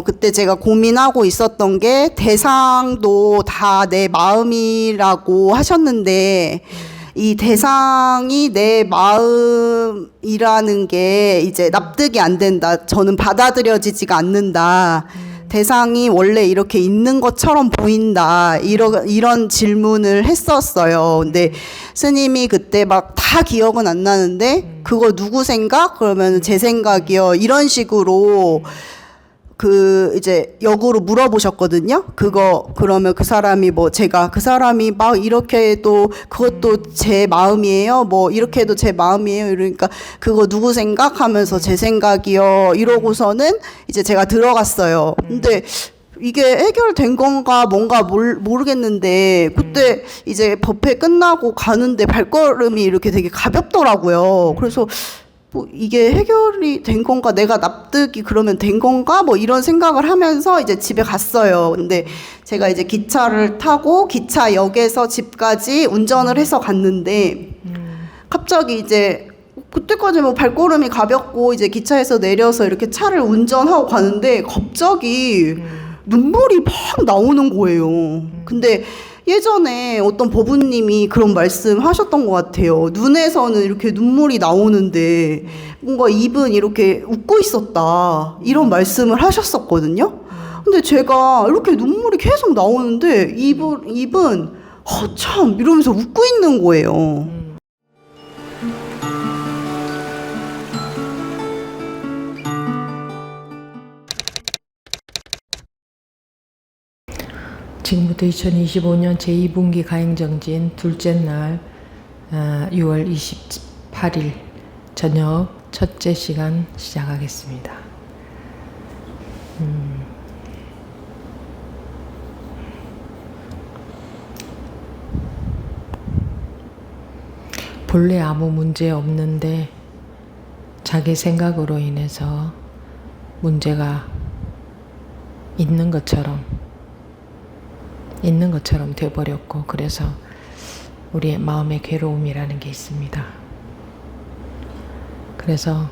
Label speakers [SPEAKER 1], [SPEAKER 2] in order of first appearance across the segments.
[SPEAKER 1] 그때 제가 고민하고 있었던 게 대상도 다 내 마음이라고 하셨는데 이 대상이 내 마음이라는 게 이제 납득이 안 된다. 저는 받아들여지지가 않는다. 대상이 원래 이렇게 있는 것처럼 보인다. 이런 질문을 했었어요. 근데 스님이 그때 막 다 기억은 안 나는데 그거 누구 생각? 그러면 제 생각이요. 이런 식으로 이제 역으로 물어보셨거든요. 그러면 그 사람이 제가 그 사람이 막 이렇게 해도 그것도 제 마음이에요. 이렇게 해도 제 마음이에요. 이러니까 그거 누구 생각하면서 제 생각이요. 이러고서는 이제 제가 들어갔어요. 근데 이게 해결된 건가 뭔가 모르겠는데 그때 이제 법회 끝나고 가는데 발걸음이 이렇게 되게 가볍더라고요. 그래서 이게 해결이 된 건가, 내가 납득이 그러면 된 건가, 이런 생각을 하면서 이제 집에 갔어요. 근데 제가 이제 기차를 타고 기차역에서 집까지 운전을 해서 갔는데 갑자기 이제 그때까지 발걸음이 가볍고 이제 기차에서 내려서 이렇게 차를 운전하고 가는데 갑자기 눈물이 팍 나오는 거예요. 근데 예전에 어떤 법우님이 그런 말씀 하셨던 것 같아요. 눈에서는 이렇게 눈물이 나오는데 뭔가 입은 이렇게 웃고 있었다. 이런 말씀을 하셨었거든요. 근데 제가 이렇게 눈물이 계속 나오는데 입은 참 이러면서 웃고 있는 거예요.
[SPEAKER 2] 지금부터 2025년 제2분기 가행정진 둘째 날 6월 28일 저녁 첫째 시간 시작하겠습니다. 본래 아무 문제 없는데 자기 생각으로 인해서 문제가 있는 것처럼 돼버렸고, 그래서 우리의 마음의 괴로움이라는 게 있습니다. 그래서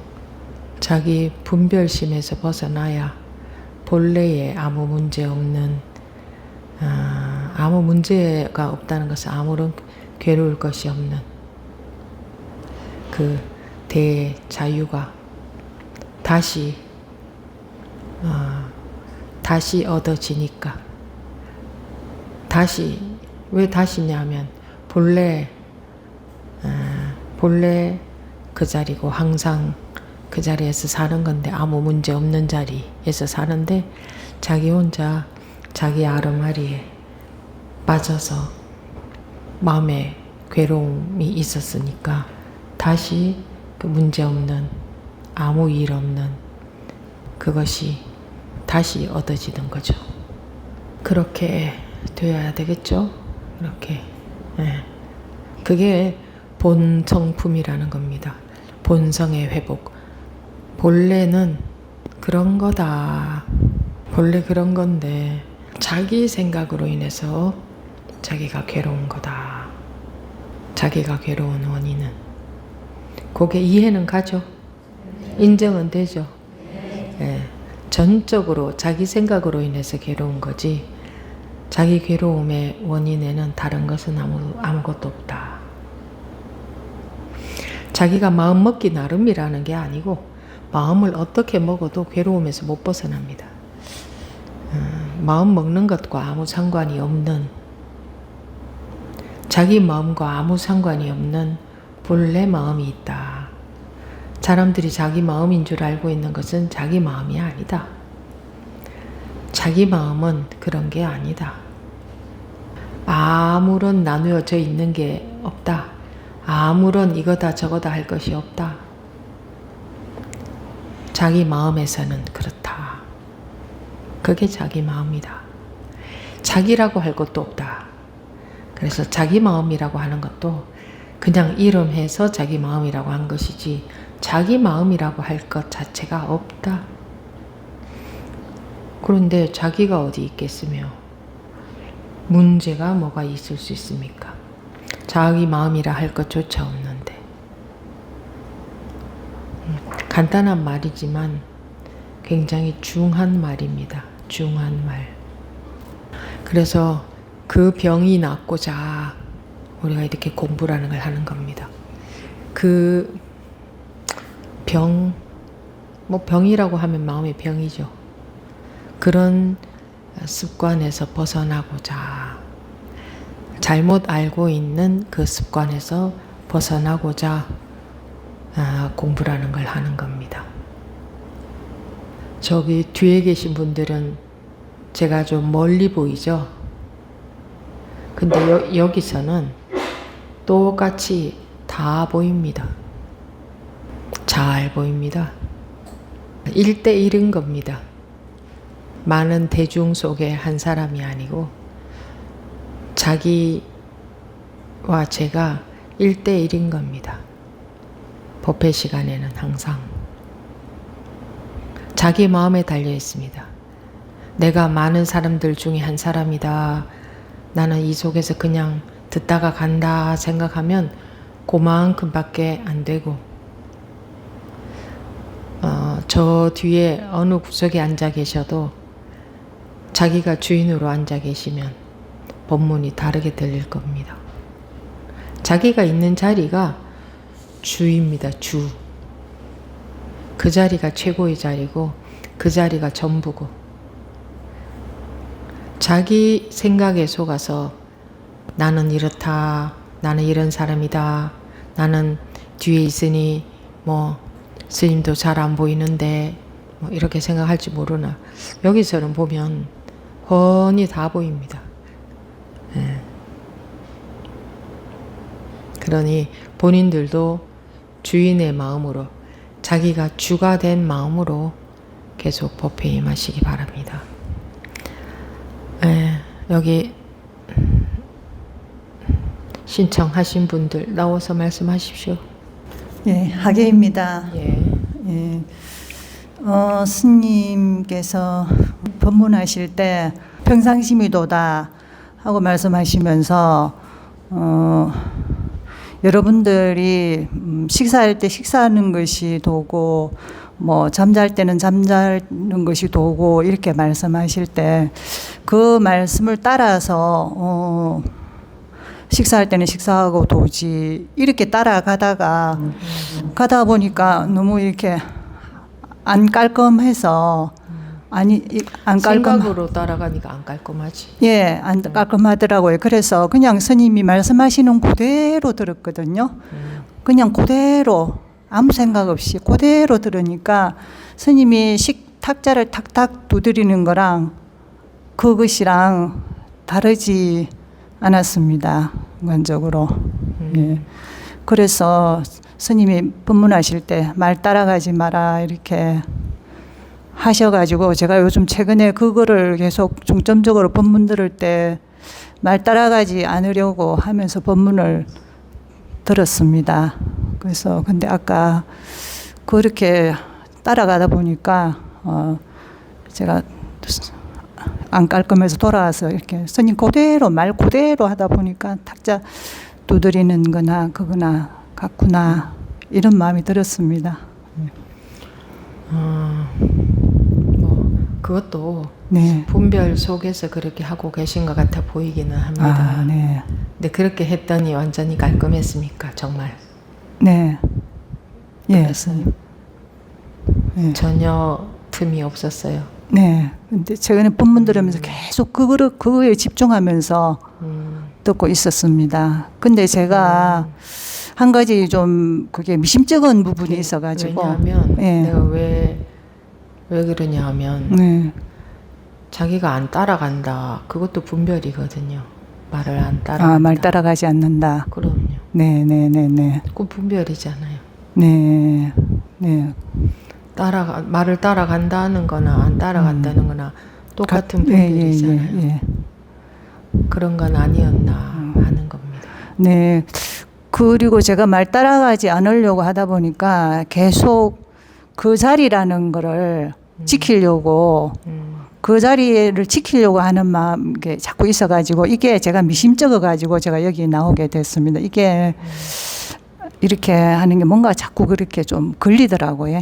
[SPEAKER 2] 자기 분별심에서 벗어나야 본래의 아무 문제 없는, 아무 문제가 없다는 것은 아무런 괴로울 것이 없는 그 대자유가 다시 얻어지니까. 왜 다시냐면 본래 그 자리고 항상 그 자리에서 사는 건데, 아무 문제 없는 자리에서 사는데 자기 혼자 자기 아르마리에 빠져서 마음에 괴로움이 있었으니까 다시 그 문제 없는, 아무 일 없는 그것이 다시 얻어지는 거죠. 그렇게 되어야 되겠죠? 이렇게. 그게 본성품이라는 겁니다. 본성의 회복. 본래는 그런 거다. 본래 그런 건데 자기 생각으로 인해서 자기가 괴로운 거다. 자기가 괴로운 원인은. 그게 이해는 가죠? 인정은 되죠? 전적으로 자기 생각으로 인해서 괴로운 거지, 자기 괴로움의 원인에는 다른 것은 아무것도 없다. 자기가 마음 먹기 나름이라는 게 아니고 마음을 어떻게 먹어도 괴로움에서 못 벗어납니다. 마음 먹는 것과 아무 상관이 없는, 자기 마음과 아무 상관이 없는 본래 마음이 있다. 사람들이 자기 마음인 줄 알고 있는 것은 자기 마음이 아니다. 자기 마음은 그런 게 아니다. 아무런 나누어져 있는 게 없다. 아무런 이거다 저거다 할 것이 없다. 자기 마음에서는 그렇다. 그게 자기 마음이다. 자기라고 할 것도 없다. 그래서 자기 마음이라고 하는 것도 그냥 이름해서 자기 마음이라고 한 것이지, 자기 마음이라고 할 것 자체가 없다. 그런데 자기가 어디 있겠으며 문제가 뭐가 있을 수 있습니까? 자기 마음이라 할 것조차 없는데. 간단한 말이지만 굉장히 중한 말입니다. 중한 말. 그래서 그 병이 낫고자 우리가 이렇게 공부라는 걸 하는 겁니다. 그 병, 뭐 병이라고 하면 마음의 병이죠. 그런 습관에서 벗어나고자, 잘못 알고 있는 그 습관에서 벗어나고자 공부라는 걸 하는 겁니다. 저기 뒤에 계신 분들은 제가 좀 멀리 보이죠? 근데 여기서는 똑같이 다 보입니다. 잘 보입니다. 1대1인 겁니다. 많은 대중 속에 한 사람이 아니고 자기와 제가 1대1인 겁니다. 법회 시간에는 항상 자기 마음에 달려 있습니다. 내가 많은 사람들 중에 한 사람이다. 나는 이 속에서 그냥 듣다가 간다 생각하면 그만큼밖에 안 되고 저 뒤에 어느 구석에 앉아 계셔도 자기가 주인으로 앉아 계시면 법문이 다르게 들릴 겁니다. 자기가 있는 자리가 주입니다. 주. 그 자리가 최고의 자리고 그 자리가 전부고 자기 생각에 속아서 나는 이렇다. 나는 이런 사람이다. 나는 뒤에 있으니 뭐 스님도 잘 안 보이는데 뭐 이렇게 생각할지 모르나 여기서는 보면 훤히 다 보입니다. 예. 그러니 본인들도 주인의 마음으로 자기가 주가 된 마음으로 계속 법회에 임하시기 바랍니다. 예, 여기 신청하신 분들 나와서 말씀하십시오.
[SPEAKER 3] 예, 하계입니다.
[SPEAKER 2] 예.
[SPEAKER 3] 예, 스님께서 법문하실 때 평상심이 도다 하고 말씀하시면서 여러분들이 식사할 때 식사하는 것이 도고 뭐 잠잘 때는 잠자는 것이 도고 이렇게 말씀하실 때 그 말씀을 따라서 식사할 때는 식사하고 도지 이렇게 따라가다가 가다 보니까 너무 이렇게 안 깔끔해서 안
[SPEAKER 2] 생각으로 따라가니까 안 깔끔하지.
[SPEAKER 3] 예, 안 깔끔하더라고요. 그래서 그냥 스님이 말씀하시는 그대로 들었거든요. 그냥 그대로 아무 생각 없이 그대로 들으니까 스님이 탁자를 탁탁 두드리는 거랑 그것이랑 다르지 않았습니다. 인간적으로. 예. 그래서 스님이 법문하실 때 말 따라가지 마라 이렇게 하셔가지고 제가 요즘 최근에 그거를 계속 중점적으로 법문 들을 때 말 따라가지 않으려고 하면서 법문을 들었습니다. 그래서 근데 아까 그렇게 따라가다 보니까 제가 안 깔끔해서 돌아와서 이렇게 스님 그대로 말 그대로 하다 보니까 탁자 두드리는 거나 그거나 같구나 이런 마음이 들었습니다.
[SPEAKER 2] 뭐 그것도
[SPEAKER 3] 네.
[SPEAKER 2] 분별 속에서 그렇게 하고 계신 것 같아 보이기는 합니다.
[SPEAKER 3] 아, 네.
[SPEAKER 2] 근데 그렇게 했더니 완전히 깔끔했습니까? 정말?
[SPEAKER 3] 네. 예.
[SPEAKER 2] 그랬어요.
[SPEAKER 3] 네.
[SPEAKER 2] 전혀 틈이 없었어요.
[SPEAKER 3] 네. 근데 최근에 법문 들으면서 계속 그거에 집중하면서 듣고 있었습니다. 근데 제가 한 가지 좀 그게 미심쩍은 부분이 있어가지고.
[SPEAKER 2] 왜냐하면
[SPEAKER 3] 예.
[SPEAKER 2] 내가 왜 그러냐 하면
[SPEAKER 3] 네.
[SPEAKER 2] 자기가 안 따라간다. 그것도 분별이거든요. 말을 안 따라간다.
[SPEAKER 3] 아, 말 따라가지 않는다.
[SPEAKER 2] 그럼요.
[SPEAKER 3] 네, 네, 네, 네.
[SPEAKER 2] 그 분별이잖아요.
[SPEAKER 3] 네. 네.
[SPEAKER 2] 말을 따라간다는 거나 안 따라간다는 거나 똑같은 분별이잖아요.
[SPEAKER 3] 예.
[SPEAKER 2] 그런 건 아니었나 하는 겁니다.
[SPEAKER 3] 네. 그리고 제가 말 따라가지 않으려고 하다 보니까 계속 그 자리라는 거를 지키려고 그 자리를 지키려고 하는 마음 게 자꾸 있어가지고 이게 제가 미심쩍어가지고 제가 여기 나오게 됐습니다. 이게 이렇게 하는 게 뭔가 자꾸 그렇게 좀 걸리더라고요.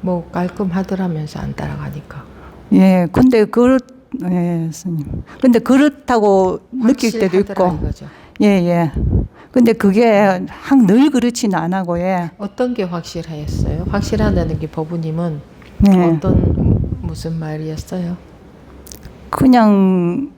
[SPEAKER 2] 뭐 깔끔하더라면서 안 따라가니까.
[SPEAKER 3] 예, 근데 예, 스님. 근데 그렇다고 느낄 때도
[SPEAKER 2] 확실하더라
[SPEAKER 3] 있고.
[SPEAKER 2] 이거죠.
[SPEAKER 3] 예, 예. 근데 그게 늘 그렇지는 안 하고, 예.
[SPEAKER 2] 어떤 게 확실하였어요? 확실하다는 게 법부님은
[SPEAKER 3] 네.
[SPEAKER 2] 무슨 말이었어요?
[SPEAKER 3] 그냥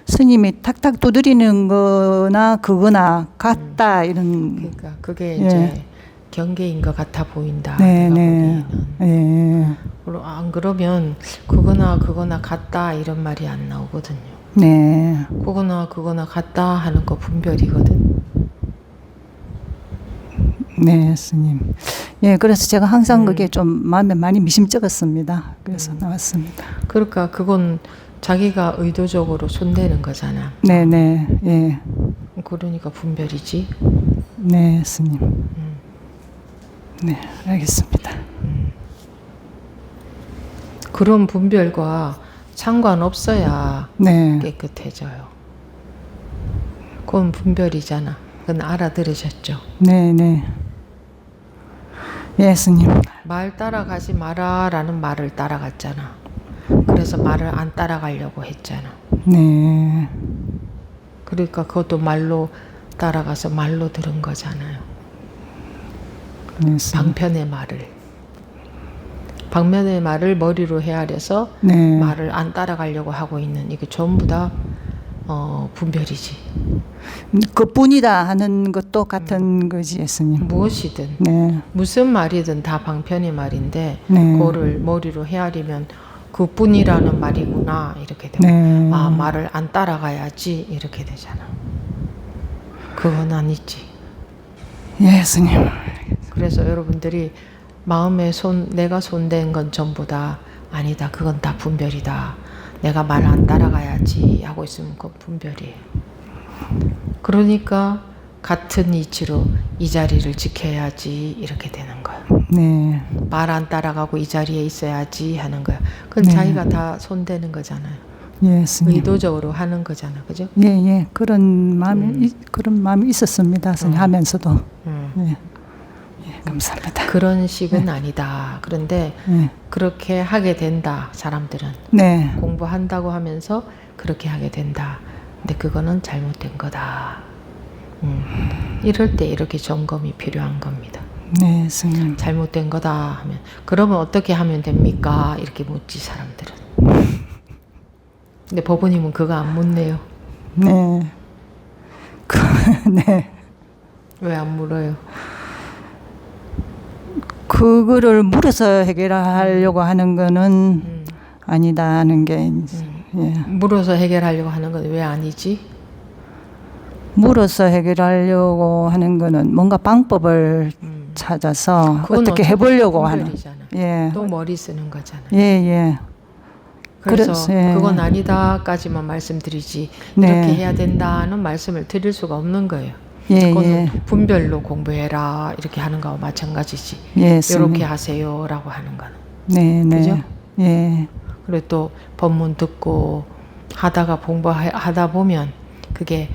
[SPEAKER 3] 스님이 탁탁 두드리는 거나 그거나 같다, 이런.
[SPEAKER 2] 그러니까 그게
[SPEAKER 3] 예.
[SPEAKER 2] 이제 경계인 것 같아 보인다.
[SPEAKER 3] 네,
[SPEAKER 2] 내가
[SPEAKER 3] 네.
[SPEAKER 2] 보기에는.
[SPEAKER 3] 예.
[SPEAKER 2] 안 그러면 그거나 같다 이런 말이 안 나오거든요.
[SPEAKER 3] 네.
[SPEAKER 2] 그거나 같다 하는 거 분별이거든.
[SPEAKER 3] 네, 스님. 예, 그래서 제가 항상 그게 좀 마음에 많이 미심쩍었습니다. 그래서 나왔습니다.
[SPEAKER 2] 그러니까 그건 자기가 의도적으로 손대는 거잖아.
[SPEAKER 3] 네, 네, 예.
[SPEAKER 2] 그러니까 분별이지.
[SPEAKER 3] 네, 스님. 네, 알겠습니다.
[SPEAKER 2] 그런 분별과 상관없어야
[SPEAKER 3] 네,
[SPEAKER 2] 깨끗해져요. 그건 분별이잖아. 그건 알아들으셨죠?
[SPEAKER 3] 네, 네. 예, 스님.
[SPEAKER 2] 말 따라가지 마라라는 말을 따라갔잖아. 그래서 말을 안 따라가려고 했잖아.
[SPEAKER 3] 네,
[SPEAKER 2] 그러니까 그것도 말로 따라가서 말로 들은 거잖아요.
[SPEAKER 3] 네, 스님.
[SPEAKER 2] 방편의 말을. 방면의 말을 머리로 헤아려서
[SPEAKER 3] 네,
[SPEAKER 2] 말을 안 따라가려고 하고 있는 이게 전부 다 분별이지.
[SPEAKER 3] 그뿐이다 하는 것도 같은 거지, 스님.
[SPEAKER 2] 무엇이든
[SPEAKER 3] 네,
[SPEAKER 2] 무슨 말이든 다 방편의 말인데
[SPEAKER 3] 네.
[SPEAKER 2] 그거를 머리로 헤아리면 그뿐이라는 말이구나 이렇게 되고
[SPEAKER 3] 네.
[SPEAKER 2] 아 말을 안 따라가야지 이렇게 되잖아. 그건 아니지.
[SPEAKER 3] 예, 스님.
[SPEAKER 2] 그래서 여러분들이 마음에 내가 손댄 건 전부 다 아니다. 그건 다 분별이다. 내가 말 안 따라가야지 하고 있으면 그건 분별이에요. 그러니까 같은 이치로 이 자리를 지켜야지 이렇게 되는 거야.
[SPEAKER 3] 네,
[SPEAKER 2] 말 안 따라가고 이 자리에 있어야지 하는 거야. 그건
[SPEAKER 3] 네.
[SPEAKER 2] 자기가 다 손대는 거잖아요.
[SPEAKER 3] 예, 스님.
[SPEAKER 2] 의도적으로 하는 거잖아. 그죠?
[SPEAKER 3] 예, 예. 그런 마음이 있었습니다, 스님. 하면서도. 예. 예, 감사합니다.
[SPEAKER 2] 그런 식은 아니다. 그런데
[SPEAKER 3] 예.
[SPEAKER 2] 그렇게 하게 된다. 사람들은.
[SPEAKER 3] 네,
[SPEAKER 2] 공부한다고 하면서 그렇게 하게 된다. 근데 그거는 잘못된 거다. 이럴 때 이렇게 점검이 필요한 겁니다.
[SPEAKER 3] 네, 스님.
[SPEAKER 2] 잘못된 거다 하면 그러면 어떻게 하면 됩니까? 이렇게 묻지 사람들은. 근데 법원님은 그거 안 묻네요.
[SPEAKER 3] 네. 네.
[SPEAKER 2] 왜 안 물어요?
[SPEAKER 3] 그거를 물어서 해결하려고 하는 거는 아니다는 게 예.
[SPEAKER 2] 물어서 해결하려고 하는 건 왜 아니지?
[SPEAKER 3] 물어서 해결하려고 하는 거는 뭔가 방법을 찾아서
[SPEAKER 2] 그건
[SPEAKER 3] 어떻게
[SPEAKER 2] 어차피
[SPEAKER 3] 해보려고 하는.
[SPEAKER 2] 분별이잖아.
[SPEAKER 3] 예.
[SPEAKER 2] 또 머리 쓰는 거잖아.
[SPEAKER 3] 예, 예.
[SPEAKER 2] 그래서
[SPEAKER 3] 예.
[SPEAKER 2] 그건 아니다까지만 말씀드리지
[SPEAKER 3] 네.
[SPEAKER 2] 이렇게 해야 된다는 말씀을 드릴 수가 없는 거예요.
[SPEAKER 3] 예,
[SPEAKER 2] 그건
[SPEAKER 3] 예.
[SPEAKER 2] 분별로 공부해라 이렇게 하는 거와 마찬가지지.
[SPEAKER 3] 예, 스님.
[SPEAKER 2] 이렇게 하세요라고 하는 거는.
[SPEAKER 3] 네, 네.
[SPEAKER 2] 그죠?
[SPEAKER 3] 예.
[SPEAKER 2] 그리고 또 법문 듣고 하다가 공부하다 보면 그게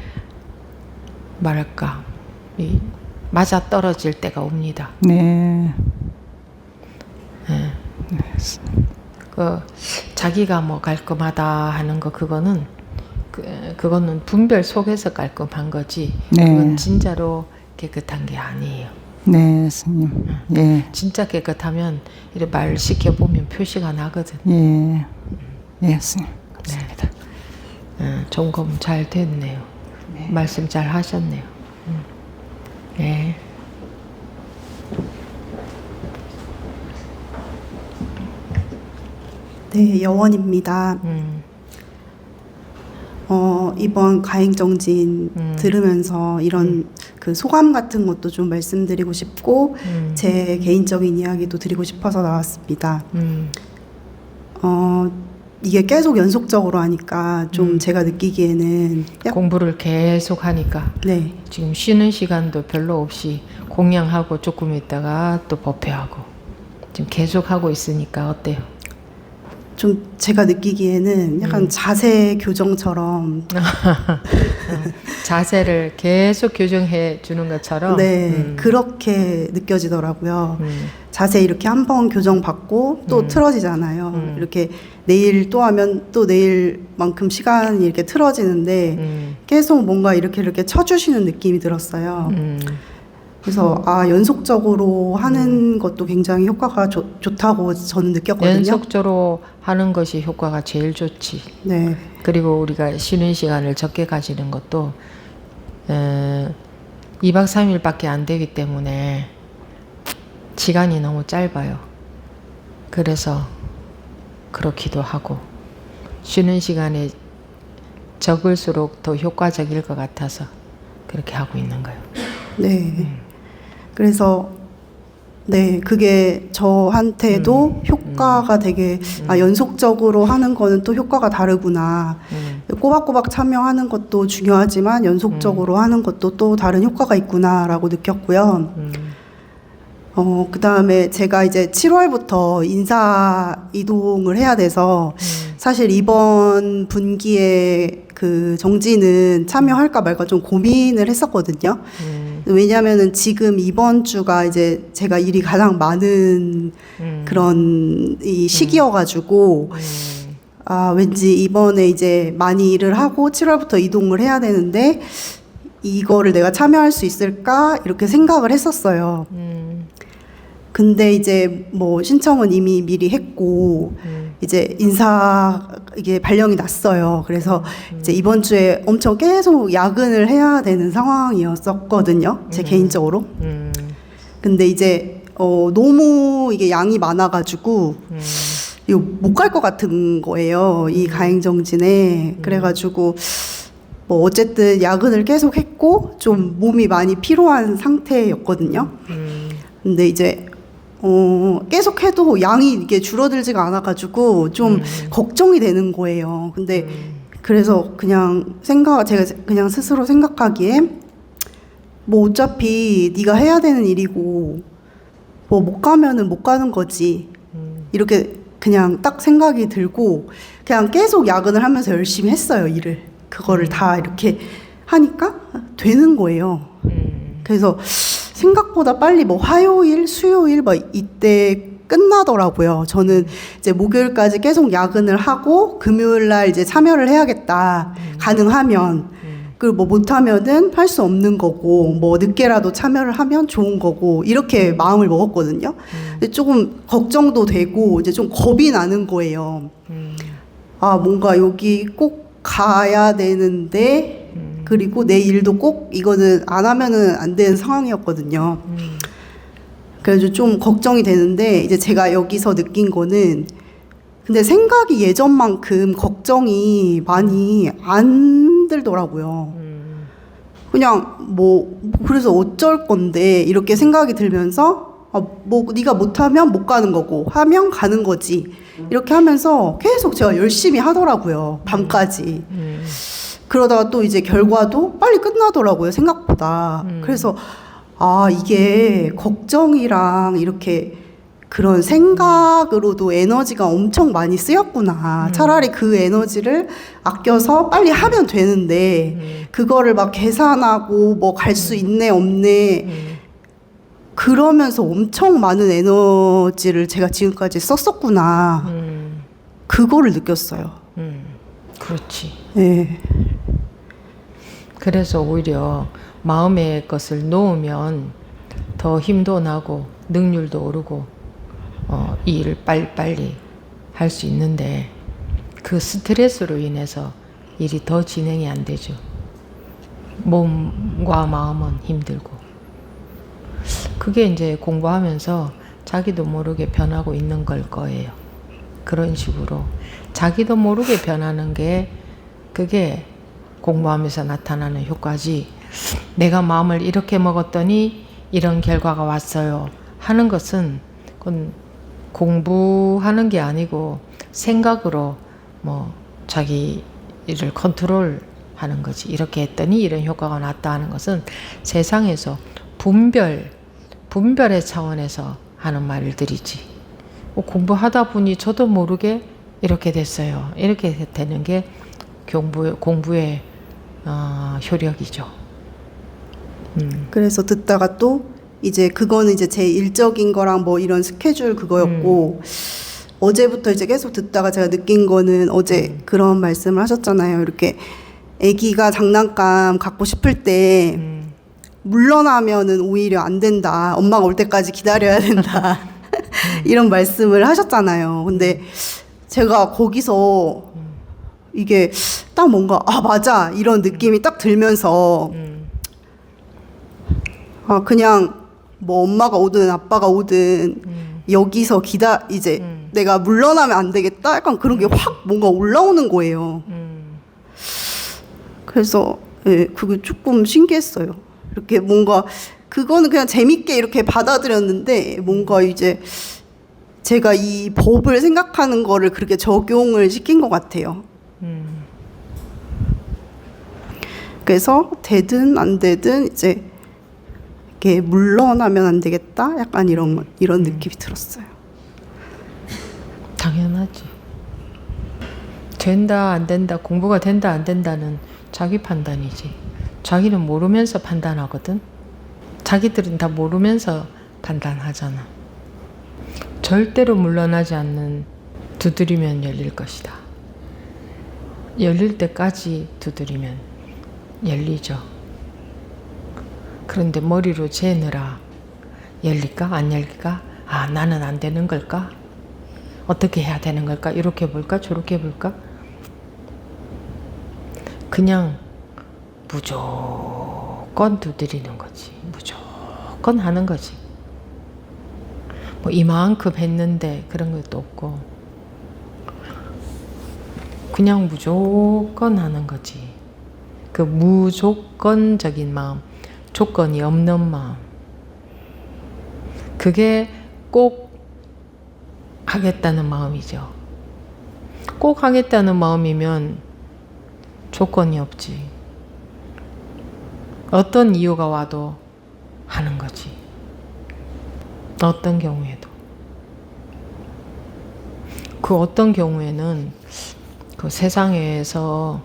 [SPEAKER 2] 말할까 맞아 떨어질 때가 옵니다.
[SPEAKER 3] 네.
[SPEAKER 2] 예. 그 자기가 뭐 깔끔하다 하는 거 그거는 그거는 분별 속에서 깔끔한 거지.
[SPEAKER 3] 네.
[SPEAKER 2] 그건 진짜로 깨끗한 게 아니에요.
[SPEAKER 3] 네, 스님. 예.
[SPEAKER 2] 진짜 깨끗하면 이렇게 말 시켜 보면 표시가 나거든.
[SPEAKER 3] 예. 예, 스님. 감사합니다.
[SPEAKER 2] 점검 잘 됐네요.
[SPEAKER 3] 네.
[SPEAKER 2] 말씀 잘 하셨네요. 네.
[SPEAKER 1] 네, 여원입니다. 이번 가행정진 들으면서 이런 그 소감 같은 것도 좀 말씀드리고 싶고 제 개인적인 이야기도 드리고 싶어서 나왔습니다. 이게 계속 연속적으로 하니까 좀 제가 느끼기에는
[SPEAKER 2] 공부를 계속 하니까
[SPEAKER 1] 네,
[SPEAKER 2] 지금 쉬는 시간도 별로 없이 공양하고 조금 있다가 또 법회하고 지금 계속 하고 있으니까 어때요?
[SPEAKER 1] 좀 제가 느끼기에는 약간 자세 교정처럼
[SPEAKER 2] 자세를 계속 교정해 주는 것처럼.
[SPEAKER 1] 네, 그렇게 느껴지더라고요. 자세 이렇게 한 번 교정받고 또 틀어지잖아요. 이렇게 내일 또 하면 또 내일만큼 시간이 이렇게 틀어지는데 계속 뭔가 이렇게 쳐주시는 느낌이 들었어요. 그래서 연속적으로 하는 것도 굉장히 효과가 좋다고 저는 느꼈거든요.
[SPEAKER 2] 연속적으로 하는 것이 효과가 제일 좋지.
[SPEAKER 1] 네.
[SPEAKER 2] 그리고 우리가 쉬는 시간을 적게 가지는 것도 2박 3일밖에 안 되기 때문에 시간이 너무 짧아요. 그래서 그렇기도 하고 쉬는 시간이 적을수록 더 효과적일 것 같아서 그렇게 하고 있는 거예요.
[SPEAKER 1] 네. 그래서 네, 그게 저한테도 효과가 되게 연속적으로 하는 거는 또 효과가 다르구나. 꼬박꼬박 참여하는 것도 중요하지만 연속적으로 하는 것도 또 다른 효과가 있구나라고 느꼈고요. 그다음에 제가 이제 7월부터 인사 이동을 해야 돼서 사실 이번 분기에 그 정지는 참여할까 말까 좀 고민을 했었거든요. 왜냐면은 지금 이번 주가 이제 제가 일이 가장 많은 그런 이 시기여가지고 왠지 이번에 이제 많이 일을 하고 7월부터 이동을 해야 되는데 이거를 내가 참여할 수 있을까 이렇게 생각을 했었어요. 근데 이제 뭐 신청은 이미 미리 했고 이제 인사 이게 발령이 났어요. 그래서 이제 이번 주에 엄청 계속 야근을 해야 되는 상황이었었거든요. 제 개인적으로. 근데 이제 너무 이게 양이 많아가지고 이거 못 갈 것 같은 거예요. 이 가행정진에. 그래가지고 뭐 어쨌든 야근을 계속 했고 좀 몸이 많이 피로한 상태였거든요. 근데 이제 계속 해도 양이 이게 줄어들지가 않아가지고 좀 걱정이 되는 거예요. 근데 그래서 제가 그냥 스스로 생각하기에 뭐 어차피 네가 해야 되는 일이고 뭐 못 가면은 못 가는 거지. 이렇게 그냥 딱 생각이 들고 그냥 계속 야근을 하면서 열심히 했어요, 일을. 그거를 다 이렇게 하니까 되는 거예요. 그래서 생각보다 빨리 뭐 화요일, 수요일 뭐 이때 끝나더라고요. 저는 이제 목요일까지 계속 야근을 하고 금요일 날 이제 참여를 해야겠다. 가능하면. 그리고 뭐 못하면은 할 수 없는 거고, 뭐 늦게라도 참여를 하면 좋은 거고, 이렇게 마음을 먹었거든요. 근데 조금 걱정도 되고, 이제 좀 겁이 나는 거예요. 뭔가 여기 꼭 가야 되는데, 그리고 내 일도 꼭 이거는 안 하면은 안 되는 상황이었거든요. 그래서 좀 걱정이 되는데 이제 제가 여기서 느낀 거는 근데 생각이 예전만큼 걱정이 많이 안 들더라고요. 그냥 뭐 그래서 어쩔 건데 이렇게 생각이 들면서 뭐 네가 못하면 못 가는 거고 하면 가는 거지 이렇게 하면서 계속 제가 열심히 하더라고요. 밤까지. 그러다가 또 이제 결과도 빨리 끝나더라고요, 생각보다. 그래서 이게 걱정이랑 이렇게 그런 생각으로도 에너지가 엄청 많이 쓰였구나. 차라리 그 에너지를 아껴서 빨리 하면 되는데 그거를 막 계산하고 뭐 갈 수 있네 없네 그러면서 엄청 많은 에너지를 제가 지금까지 썼었구나. 그거를 느꼈어요.
[SPEAKER 2] 그렇지.
[SPEAKER 1] 네.
[SPEAKER 2] 그래서 오히려 마음의 것을 놓으면 더 힘도 나고 능률도 오르고 이 일을 빨리빨리 할 수 있는데 그 스트레스로 인해서 일이 더 진행이 안 되죠. 몸과 마음은 힘들고 그게 이제 공부하면서 자기도 모르게 변하고 있는 걸 거예요. 그런 식으로 자기도 모르게 변하는 게 그게 공부하면서 나타나는 효과지 내가 마음을 이렇게 먹었더니 이런 결과가 왔어요 하는 것은 그건 공부하는 게 아니고 생각으로 뭐 자기 일을 컨트롤하는 거지. 이렇게 했더니 이런 효과가 났다 하는 것은 세상에서 분별의 차원에서 하는 말들이지. 공부하다 보니 저도 모르게 이렇게 됐어요. 이렇게 되는 게 공부의 효력이죠.
[SPEAKER 1] 그래서 듣다가 또 이제 그거는 이제 제 일적인 거랑 뭐 이런 스케줄 그거였고 어제부터 이제 계속 듣다가 제가 느낀 거는 어제 그런 말씀을 하셨잖아요. 이렇게 아기가 장난감 갖고 싶을 때 물러나면은 오히려 안 된다. 엄마가 올 때까지 기다려야 된다. 이런 말씀을 하셨잖아요. 근데 제가 거기서 이게 딱 뭔가 맞아 이런 느낌이 딱 들면서 그냥 뭐 엄마가 오든 아빠가 오든 여기서 이제 내가 물러나면 안 되겠다. 약간 그런 게 확 뭔가 올라오는 거예요. 그래서 그게 조금 신기했어요. 이렇게 뭔가 그거는 그냥 재밌게 이렇게 받아들였는데 뭔가 이제 제가 이 법을 생각하는 거를 그렇게 적용을 시킨 것 같아요. 그래서 되든 안 되든 이제 이렇게 물러나면 안 되겠다. 약간 이런 느낌이 들었어요.
[SPEAKER 2] 당연하지. 된다 안 된다, 공부가 된다 안 된다는 자기 판단이지. 자기는 모르면서 판단하거든. 자기들은 다 모르면서 판단하잖아. 절대로 물러나지 않는 두드리면 열릴 것이다. 열릴 때까지 두드리면 열리죠. 그런데 머리로 재느라 열릴까 안 열릴까? 나는 안 되는 걸까? 어떻게 해야 되는 걸까? 이렇게 볼까? 저렇게 볼까? 그냥 무조건 두드리는 거지. 무조건 하는 거지. 뭐 이만큼 했는데 그런 것도 없고 그냥 무조건 하는 거지. 그 무조건적인 마음, 조건이 없는 마음, 그게 꼭 하겠다는 마음이죠. 꼭 하겠다는 마음이면 조건이 없지. 어떤 이유가 와도 하는 거지. 어떤 경우에도. 그 어떤 경우에는 그 세상에서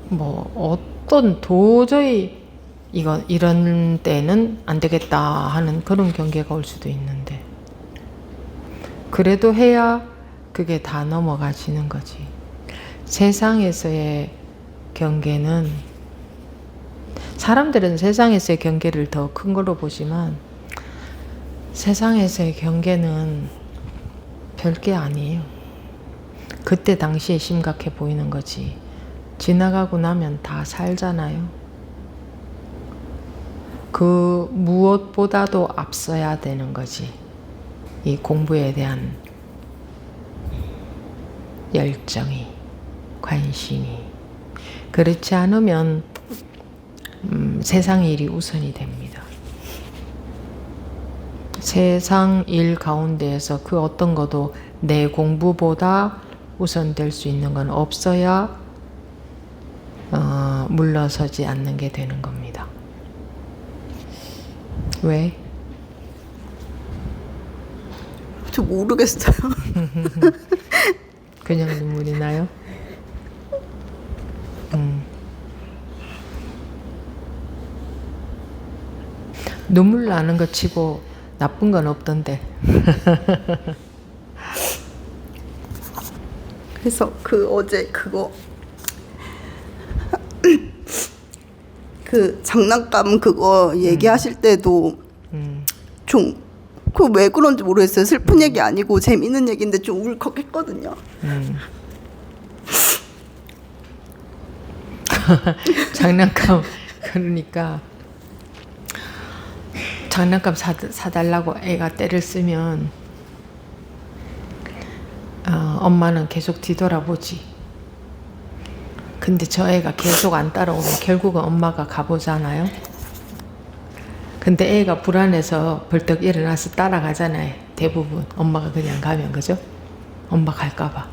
[SPEAKER 2] 뭐 어떤 도저히 이런 때는 안 되겠다 하는 그런 경계가 올 수도 있는데 그래도 해야 그게 다 넘어가지는 거지. 세상에서의 경계는 사람들은 세상에서의 경계를 더 큰 걸로 보지만 세상에서의 경계는 별게 아니에요. 그때 당시에 심각해 보이는 거지. 지나가고 나면 다 살잖아요. 그 무엇보다도 앞서야 되는 거지. 이 공부에 대한 열정이, 관심이. 그렇지 않으면 세상 일이 우선이 됩니다. 세상 일 가운데에서 그 어떤 것도 내 공부보다 우선될 수 있는 건 없어야 물러서지 않는 게 되는 겁니다. 왜?
[SPEAKER 1] 저 모르겠어요.
[SPEAKER 2] 그냥 눈물이 나요? 눈물 나는 것 치고 나쁜 건 없던데.
[SPEAKER 1] 그래서 어제 그거 그 장난감 그거 얘기하실 때도 좀 그 왜 그런지 모르겠어요. 슬픈 얘기 아니고 재밌는 얘기인데 좀 울컥했거든요.
[SPEAKER 2] 장난감 그러니까 장난감 사달라고 애가 때를 쓰면 엄마는 계속 뒤돌아보지. 근데 저 애가 계속 안 따라오면 결국은 엄마가 가보잖아요. 근데 애가 불안해서 벌떡 일어나서 따라가잖아요. 대부분 엄마가 그냥 가면. 그죠? 엄마 갈까봐.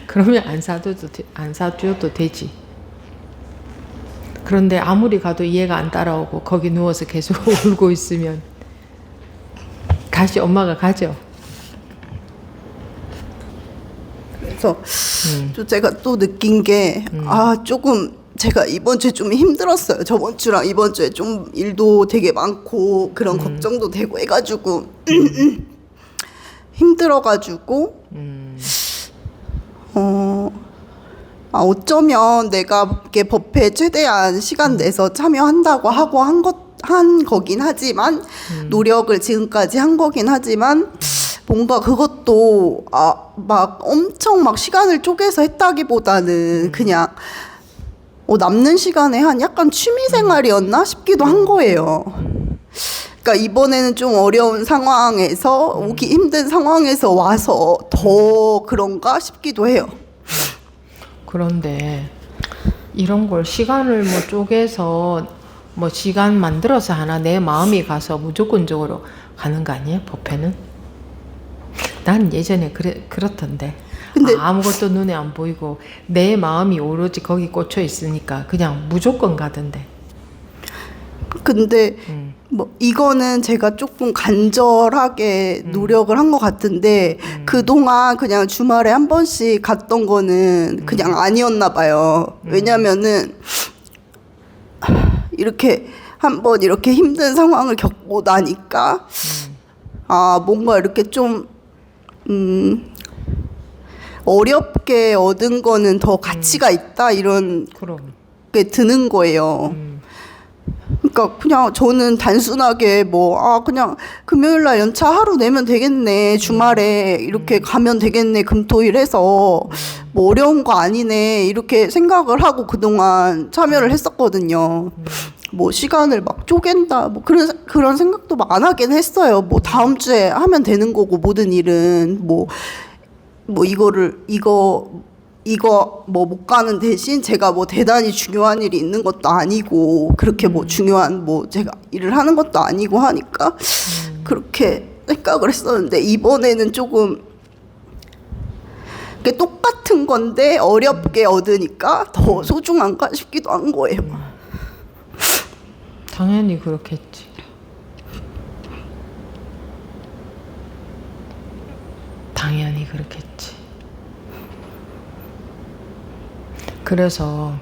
[SPEAKER 2] 그러면 안 사줘도 되지. 그런데 아무리 가도 얘가 안 따라오고 거기 누워서 계속 울고 있으면 다시 엄마가 가죠.
[SPEAKER 1] 그래서 또 제가 또 느낀 게 조금 제가 이번 주에 좀 힘들었어요. 저번 주랑 이번 주에 좀 일도 되게 많고 그런 걱정도 되고 해가지고 힘들어가지고 어쩌면 내가 이렇게 법회에 최대한 시간 내서 참여한다고 하고 한 거긴 하지만 노력을 지금까지 한 거긴 하지만 뭔가 그것도 막 엄청 막 시간을 쪼개서 했다기보다는 그냥 남는 시간에 한 약간 취미 생활이었나 싶기도 한 거예요. 그러니까 이번에는 좀 어려운 상황에서 오기 힘든 상황에서 와서 더 그런가 싶기도 해요.
[SPEAKER 2] 그런데 이런 걸 시간을 뭐 쪼개서 뭐 시간 만들어서 하나 내 마음이 가서 무조건적으로 가는 거 아니에요? 법회는? 난 예전에 그렇던데.
[SPEAKER 1] 근데
[SPEAKER 2] 아무것도 눈에 안 보이고 내 마음이 오로지 거기 꽂혀 있으니까 그냥 무조건 가던데.
[SPEAKER 1] 근데 뭐 이거는 제가 조금 간절하게 노력을 한 것 같은데 그동안 그냥 주말에 한 번씩 갔던 거는 그냥 아니었나 봐요. 왜냐면은 이렇게 한번 이렇게 힘든 상황을 겪고 나니까 뭔가 이렇게 좀 어렵게 얻은 거는 더 가치가 있다 이런
[SPEAKER 2] 그럼.
[SPEAKER 1] 게 드는 거예요. 그러니까 그냥 저는 단순하게 그냥 금요일 날 연차 하루 내면 되겠네, 주말에 이렇게 가면 되겠네, 금토일 해서 뭐 어려운 거 아니네 이렇게 생각을 하고 그동안 참여를 했었거든요. 뭐 시간을 막 쪼갠다 뭐 그런 생각도 막 안 하긴 했어요. 뭐 다음 주에 하면 되는 거고 모든 일은 뭐 이거 뭐 못 가는 대신 제가 뭐 대단히 중요한 일이 있는 것도 아니고 그렇게 뭐 중요한 뭐 제가 일을 하는 것도 아니고 하니까 그렇게 생각을 했었는데 이번에는 조금 그게 똑같은 건데 어렵게 얻으니까 더 소중한가 싶기도 한 거예요.
[SPEAKER 2] 당연히 그렇겠지. 당연히 그렇겠지. 그래서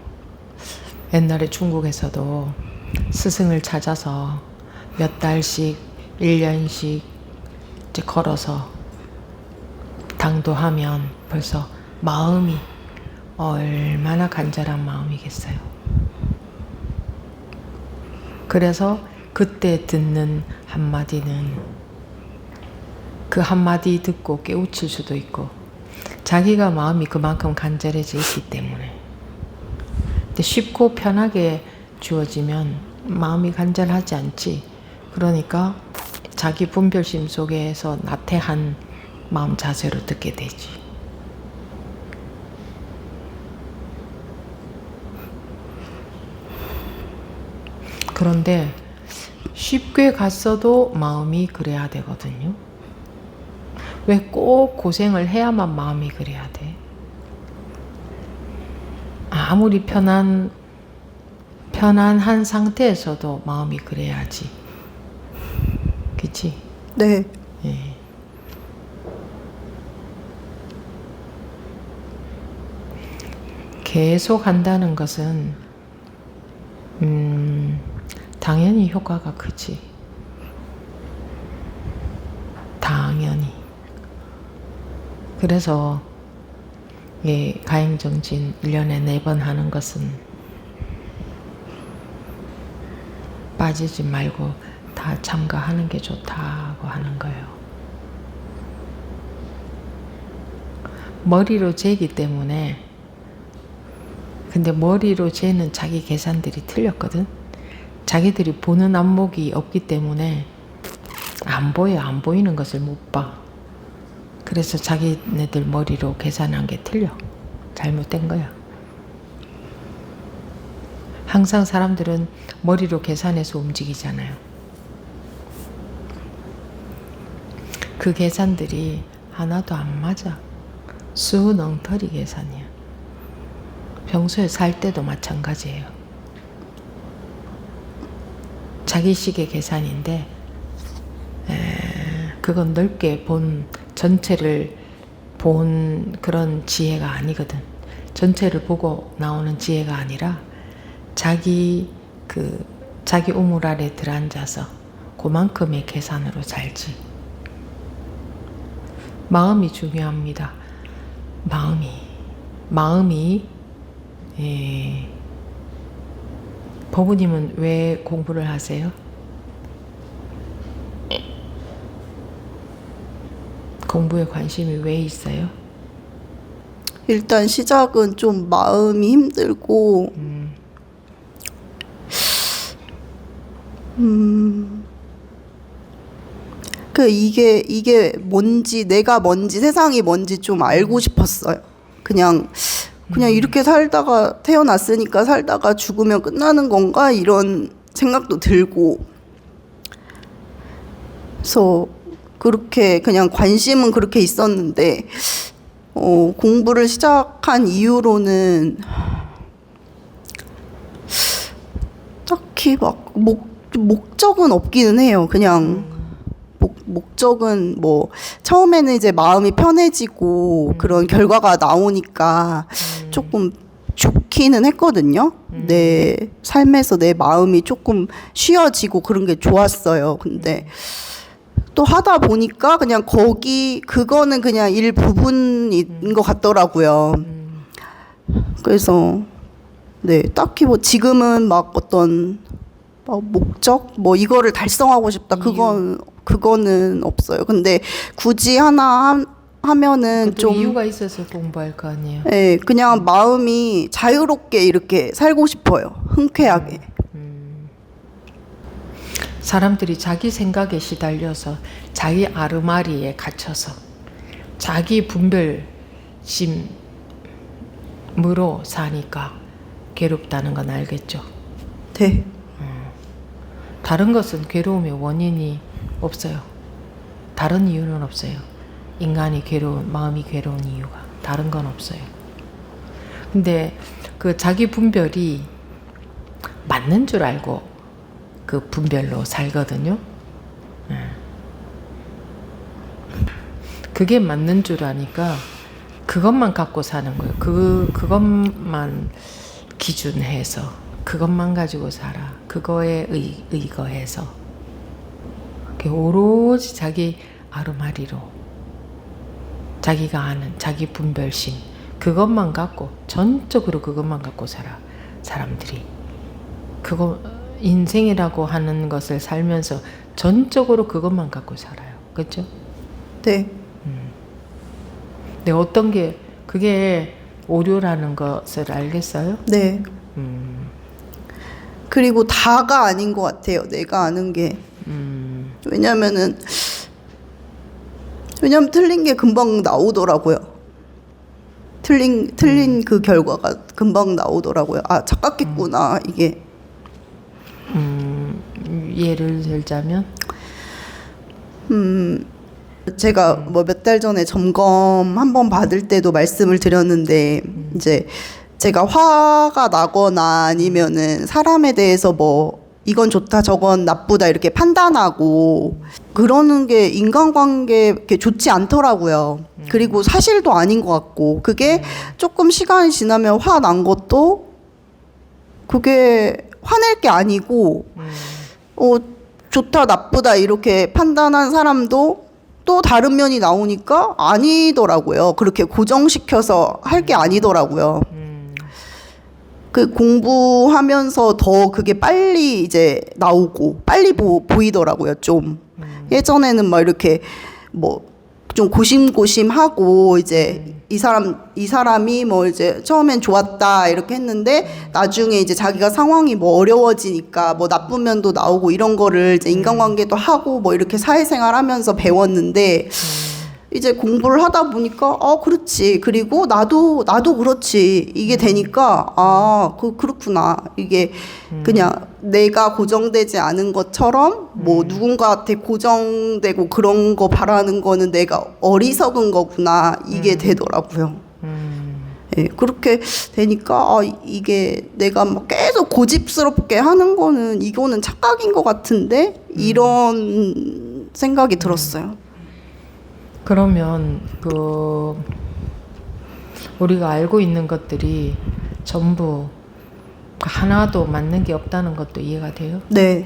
[SPEAKER 2] 옛날에 중국에서도 스승을 찾아서 몇 달씩, 1년씩 이제 걸어서 당도하면 벌써 마음이 얼마나 간절한 마음이겠어요. 그래서 그때 듣는 한마디는 그 한마디 듣고 깨우칠 수도 있고 자기가 마음이 그만큼 간절해져 있기 때문에. 근데 쉽고 편하게 주어지면 마음이 간절하지 않지. 그러니까 자기 분별심 속에서 나태한 마음 자세로 듣게 되지. 그런데 쉽게 갔어도 마음이 그래야 되거든요. 왜 꼭 고생을 해야만 마음이 그래야 돼? 아무리 편안한 상태에서도 마음이 그래야지. 그치?
[SPEAKER 1] 네.
[SPEAKER 2] 예. 계속 한다는 것은 당연히 효과가 크지. 당연히. 그래서 가행정진 1년에 4번 하는 것은 빠지지 말고 다 참가하는 게 좋다고 하는 거예요. 머리로 재기 때문에. 근데 머리로 재는 자기 계산들이 틀렸거든. 자기들이 보는 안목이 없기 때문에 안 보여. 안 보이는 것을 못 봐. 그래서 자기네들 머리로 계산한 게 틀려. 잘못된 거야. 항상 사람들은 머리로 계산해서 움직이잖아요. 그 계산들이 하나도 안 맞아. 수능터리 계산이야. 평소에 살 때도 마찬가지예요. 자기식의 계산인데 그건 넓게 본 전체를 본 그런 지혜가 아니거든. 전체를 보고 나오는 지혜가 아니라 자기 우물 아래 들어앉아서 그만큼의 계산으로 살지. 마음이 중요합니다. 마음이 법우님은 왜 공부를 하세요? 공부에 관심이 왜 있어요?
[SPEAKER 1] 일단 시작은 좀 마음이 힘들고 이게 뭔지, 내가 뭔지, 세상이 뭔지 좀 알고 싶었어요. 그냥 이렇게 살다가 태어났으니까 살다가 죽으면 끝나는 건가 이런 생각도 들고, 그래서 그렇게 그냥 관심은 그렇게 있었는데 공부를 시작한 이후로는 딱히 막 목적은 없기는 해요. 그냥 목적은 뭐 처음에는 이제 마음이 편해지고 그런 결과가 나오니까 조금 좋기는 했거든요. 내 삶에서 내 마음이 조금 쉬어지고 그런 게 좋았어요. 근데 또 하다 보니까 그냥 그거는 그냥 일부분인 것 같더라고요. 그래서 네, 딱히 뭐 지금은 막 어떤 목적 뭐 이거를 달성하고 싶다 그거는 없어요. 근데 굳이 하나 하면은 좀
[SPEAKER 2] 이유가 있어서 공부할 거 아니에요.
[SPEAKER 1] 네, 그냥 마음이 자유롭게 이렇게 살고 싶어요. 흔쾌하게.
[SPEAKER 2] 사람들이 자기 생각에 시달려서 자기 아르마리에 갇혀서 자기 분별심으로 사니까 괴롭다는 건 알겠죠?
[SPEAKER 1] 네.
[SPEAKER 2] 다른 것은 괴로움의 원인이 없어요. 다른 이유는 없어요. 인간이 마음이 괴로운 이유가 다른 건 없어요. 근데 그 자기 분별이 맞는 줄 알고 그 분별로 살거든요. 그게 맞는 줄 아니까 그것만 갖고 사는 거예요. 그것만 기준해서 그것만 가지고 살아. 그거에 의거해서 오로지 자기 아르마리로 자기가 아는 자기 분별심 그것만 갖고 전적으로 그것만 갖고 살아. 사람들이 그거 인생이라고 하는 것을 살면서 전적으로 그것만 갖고 살아요. 그렇죠?
[SPEAKER 1] 네.
[SPEAKER 2] 근데 어떤 게 그게 오류라는 것을 알겠어요?
[SPEAKER 1] 네. 그리고 다가 아닌 것 같아요. 내가 아는 게. 왜냐면 틀린 게 금방 나오더라고요. 틀린 그 결과가 금방 나오더라고요. 아, 착각했구나, 이게.
[SPEAKER 2] 예를 들자면?
[SPEAKER 1] 제가 뭐 몇 달 전에 점검 한번 받을 때도 말씀을 드렸는데, 이제 제가 화가 나거나 아니면은 사람에 대해서 뭐 이건 좋다 저건 나쁘다 이렇게 판단하고 그러는 게 인간관계에 이렇게 좋지 않더라고요. 그리고 사실도 아닌 것 같고, 그게 조금 시간이 지나면 화 난 것도 그게 화낼 게 아니고 좋다 나쁘다 이렇게 판단한 사람도 또 다른 면이 나오니까 아니더라고요. 그렇게 고정시켜서 할 게 아니더라고요. 그 공부하면서 더 그게 빨리 이제 나오고 빨리 보이더라고요. 좀 예전에는 막 이렇게 뭐 좀 고심고심하고 이제 이 사람이 뭐 이제 처음엔 좋았다 이렇게 했는데 나중에 이제 자기가 상황이 뭐 어려워지니까 뭐 나쁜 면도 나오고 이런 거를 이제 인간관계도 하고 뭐 이렇게 사회생활하면서 배웠는데 이제 공부를 하다 보니까 그렇지, 그리고 나도 그렇지 이게 되니까 그렇구나, 이게 그냥 내가 고정되지 않은 것처럼 뭐 누군가한테 고정되고 그런 거 바라는 거는 내가 어리석은 거구나 이게 되더라고요. 예, 그렇게 되니까 이게 내가 막 계속 고집스럽게 하는 거는 이거는 착각인 것 같은데 이런 생각이 들었어요.
[SPEAKER 2] 그러면 우리가 알고 있는 것들이 전부 하나도 맞는 게 없다는 것도 이해가 돼요?
[SPEAKER 1] 네.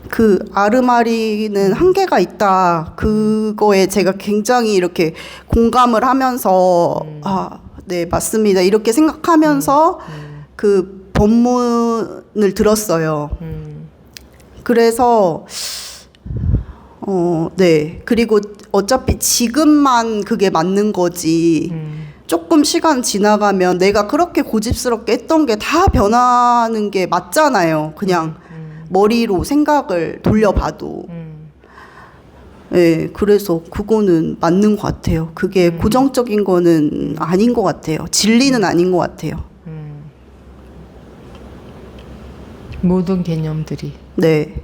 [SPEAKER 1] 그 아르마리는 한계가 있다. 그거에 제가 굉장히 이렇게 공감을 하면서 네, 맞습니다. 이렇게 생각하면서 그 법문을 들었어요. 그래서 네. 그리고 어차피 지금만 그게 맞는 거지. 조금 시간 지나가면 내가 그렇게 고집스럽게 했던 게 다 변하는 게 맞잖아요. 그냥 머리로 생각을 돌려봐도. 네, 그래서 그거는 맞는 것 같아요. 그게 고정적인 거는 아닌 것 같아요. 진리는 아닌 것 같아요.
[SPEAKER 2] 모든 개념들이.
[SPEAKER 1] 네.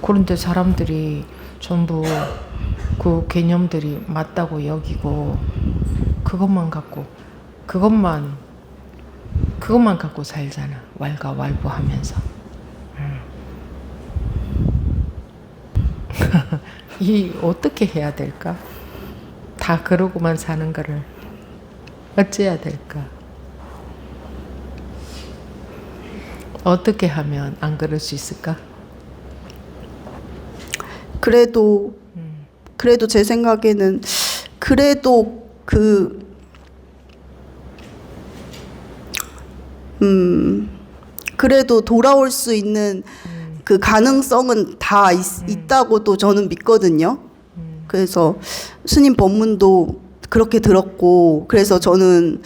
[SPEAKER 2] 그런데 사람들이 전부 그 개념들이 맞다고 여기고 그것만 갖고 살잖아. 왈가왈부하면서. 이 어떻게 해야 될까? 다 그러고만 사는 거를 어찌해야 될까? 어떻게 하면 안 그럴 수 있을까?
[SPEAKER 1] 그래도 제 생각에는 그래도 그래도 돌아올 수 있는 그 가능성은 다 있다고도 저는 믿거든요. 그래서 스님 법문도 그렇게 들었고, 그래서 저는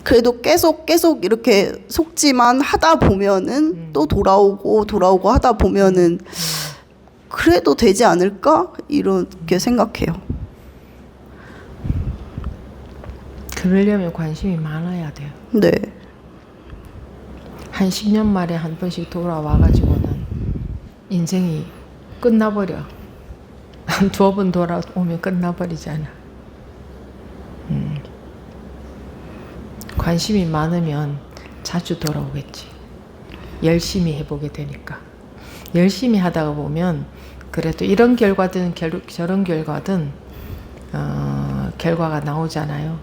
[SPEAKER 1] 그래도 계속 이렇게 속지만 하다 보면은 또 돌아오고 하다 보면은 그래도 되지 않을까? 이렇게 생각해요.
[SPEAKER 2] 그러려면 관심이 많아야 돼요.
[SPEAKER 1] 네.
[SPEAKER 2] 한 10년 만에 한 번씩 돌아와가지고는 인생이 끝나버려. 한 2번 돌아오면 끝나버리잖아. 관심이 많으면 자주 돌아오겠지. 열심히 해보게 되니까. 열심히 하다가 보면 그래도 이런 결과든 저런 결과든 결과가 나오잖아요.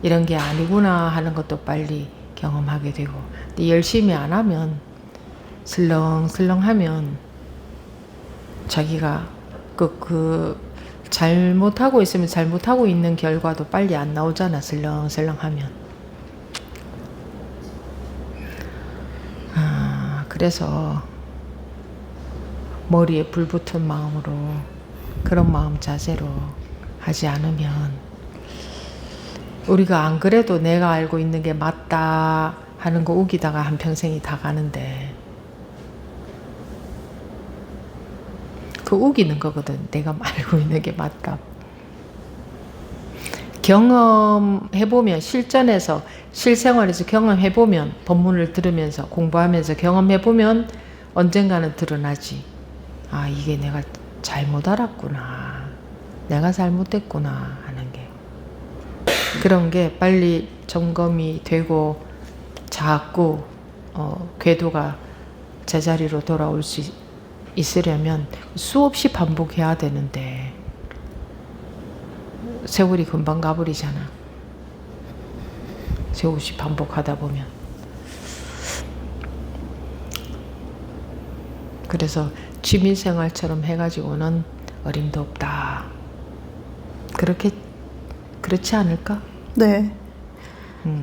[SPEAKER 2] 이런 게 아니구나 하는 것도 빨리 경험하게 되고. 근데 열심히 안 하면 슬렁슬렁하면 자기가 잘못하고 있으면 잘못하고 있는 결과도 빨리 안 나오잖아. 슬렁슬렁하면. 그래서 머리에 불 붙은 마음으로 그런 마음 자세로 하지 않으면 우리가 안 그래도 내가 알고 있는 게 맞다 하는 거 우기다가 한평생이 다 가는데 그 우기는 거거든. 내가 알고 있는 게 맞다. 경험해보면 실전에서 실생활에서 경험해보면 법문을 들으면서 공부하면서 경험해보면 언젠가는 드러나지. 아, 이게 내가 잘못 알았구나. 내가 잘못됐구나 하는 게. 그런 게 빨리 점검이 되고 자꾸 궤도가 제자리로 돌아올 수 있으려면 수없이 반복해야 되는데 세월이 금방 가버리잖아. 수없이 반복하다 보면. 그래서 취미생활처럼 해가지고는 어림도 없다. 그렇지 않을까?
[SPEAKER 1] 네.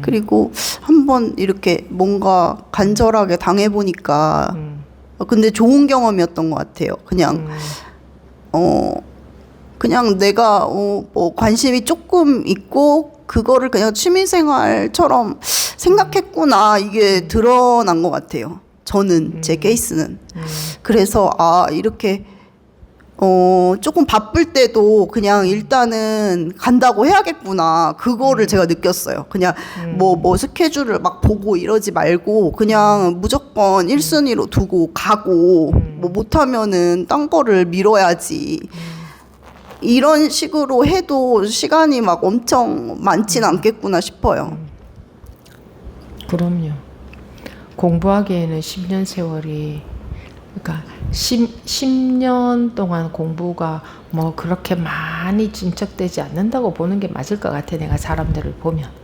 [SPEAKER 1] 그리고 한번 이렇게 뭔가 간절하게 당해보니까 근데 좋은 경험이었던 것 같아요. 그냥 내가 뭐 관심이 조금 있고 그거를 그냥 취미생활처럼 생각했구나, 이게 드러난 것 같아요. 저는 제 케이스는. 그래서 이렇게 조금 바쁠 때도 그냥 일단은 간다고 해야겠구나, 그거를 제가 느꼈어요. 그냥 뭐 스케줄을 막 보고 이러지 말고 그냥 무조건 1순위로 두고 가고 뭐 못하면은 딴 거를 미뤄야지. 이런 식으로 해도 시간이 막 엄청 많진 않겠구나 싶어요.
[SPEAKER 2] 그럼요. 공부하기에는 10년 세월이 그러니까 10년 동안 공부가 뭐 그렇게 많이 진척되지 않는다고 보는 게 맞을 것 같아. 내가 사람들을 보면.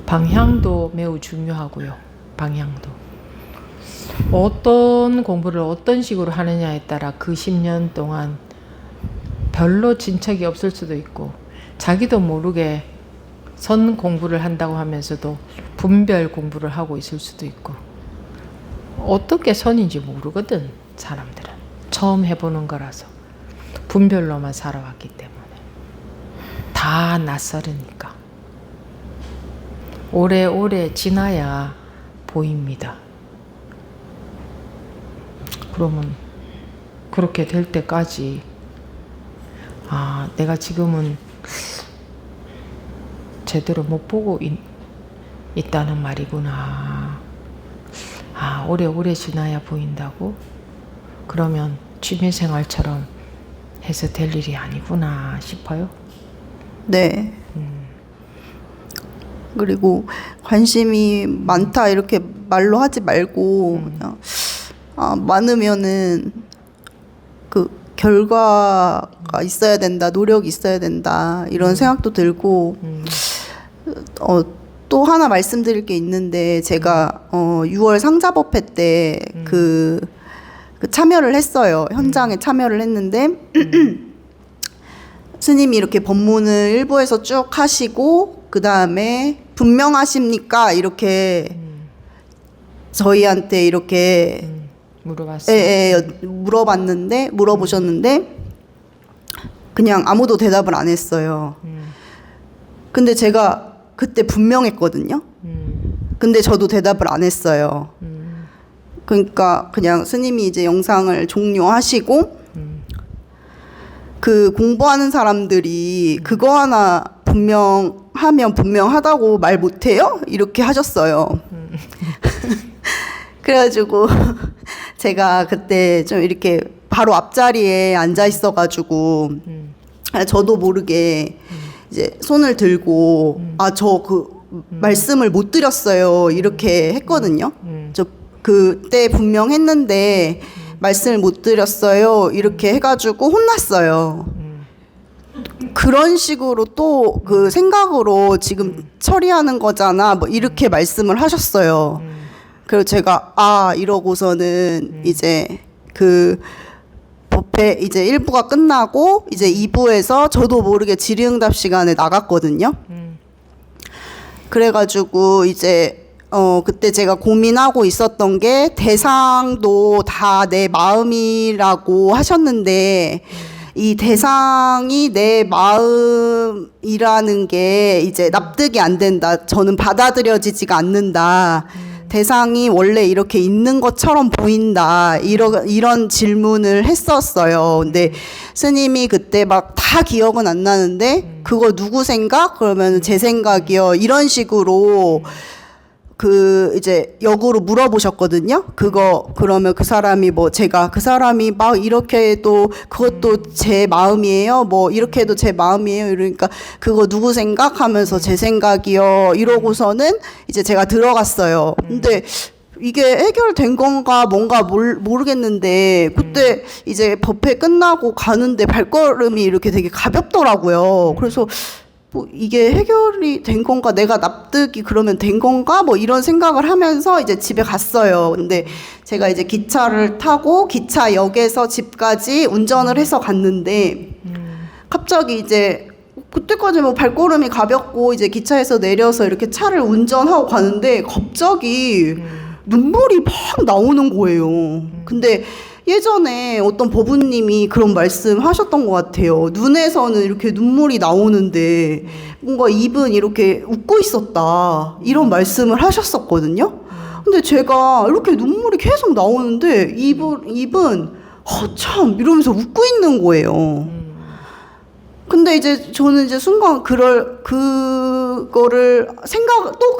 [SPEAKER 2] 방향도 매우 중요하고요. 방향도. 어떤 공부를 어떤 식으로 하느냐에 따라 그 10년 동안 별로 진척이 없을 수도 있고, 자기도 모르게 선 공부를 한다고 하면서도 분별 공부를 하고 있을 수도 있고, 어떻게 선인지 모르거든. 사람들은 처음 해보는 거라서 분별로만 살아왔기 때문에 다 낯설으니까. 오래오래 지나야 보입니다. 그러면 그렇게 될 때까지 내가 지금은 제대로 못 보고 있다는 말이구나. 오래오래 지나야 보인다고? 그러면 취미생활처럼 해서 될 일이 아니구나 싶어요.
[SPEAKER 1] 네. 그리고 관심이 많다 이렇게 말로 하지 말고 그냥 많으면은 그 결과가 있어야 된다, 노력이 있어야 된다 이런 생각도 들고 또 하나 말씀드릴 게 있는데 제가 6월 상자법회 때 그 참여를 했어요. 현장에 참여를 했는데 스님이 이렇게 법문을 일부에서 쭉 하시고 그 다음에 분명하십니까? 이렇게 저희한테 이렇게
[SPEAKER 2] 물어봤어요.
[SPEAKER 1] 물어보셨는데 그냥 아무도 대답을 안 했어요. 근데 제가 그때 분명했거든요. 근데 저도 대답을 안 했어요. 그러니까 그냥 스님이 이제 영상을 종료하시고 그 공부하는 사람들이 그거 하나 분명하면 분명하다고 말 못해요? 이렇게 하셨어요. 그래가지고 제가 그때 좀 이렇게 바로 앞자리에 앉아 있어가지고 저도 모르게 이제 손을 들고 저 그 말씀을 못 드렸어요 이렇게 했거든요. 저 그때 분명했는데 말씀을 못 드렸어요 이렇게 해가지고 혼났어요. 그런 식으로 또 그 생각으로 지금 처리하는 거잖아 뭐 이렇게 말씀을 하셨어요. 그리고 제가 이러고서는 이제 그 법회 이제 1부가 끝나고 이제 2부에서 저도 모르게 질의응답 시간에 나갔거든요. 그래가지고 이제 그때 제가 고민하고 있었던 게 대상도 다 내 마음이라고 하셨는데 이 대상이 내 마음이라는 게 이제 납득이 안 된다. 저는 받아들여지지가 않는다. 대상이 원래 이렇게 있는 것처럼 보인다. 이런 질문을 했었어요. 근데 스님이 그때 막 다 기억은 안 나는데 그거 누구 생각? 그러면 제 생각이요. 이런 식으로 그 이제 역으로 물어보셨거든요. 그거 그러면 그 사람이 뭐 제가 그 사람이 막 이렇게 해도 그것도 제 마음이에요. 뭐 이렇게 해도 제 마음이에요. 이러니까 그거 누구 생각하면서 제 생각이요. 이러고서는 이제 제가 들어갔어요. 근데 이게 해결된 건가 뭔가 모르겠는데 그때 이제 법회 끝나고 가는데 발걸음이 이렇게 되게 가볍더라고요. 그래서 뭐 이게 해결이 된 건가 내가 납득이 그러면 된 건가 뭐 이런 생각을 하면서 이제 집에 갔어요. 근데 제가 이제 기차를 타고 기차역에서 집까지 운전을 해서 갔는데 갑자기 이제 그때까지 뭐 발걸음이 가볍고 이제 기차에서 내려서 이렇게 차를 운전하고 가는데 갑자기 눈물이 팍 나오는 거예요. 근데 예전에 어떤 법우님이 그런 말씀 하셨던 것 같아요. 눈에서는 이렇게 눈물이 나오는데 뭔가 입은 이렇게 웃고 있었다. 이런 말씀을 하셨었거든요. 근데 제가 이렇게 눈물이 계속 나오는데 입은 참 이러면서 웃고 있는 거예요. 근데 이제 저는 이제 순간 그거를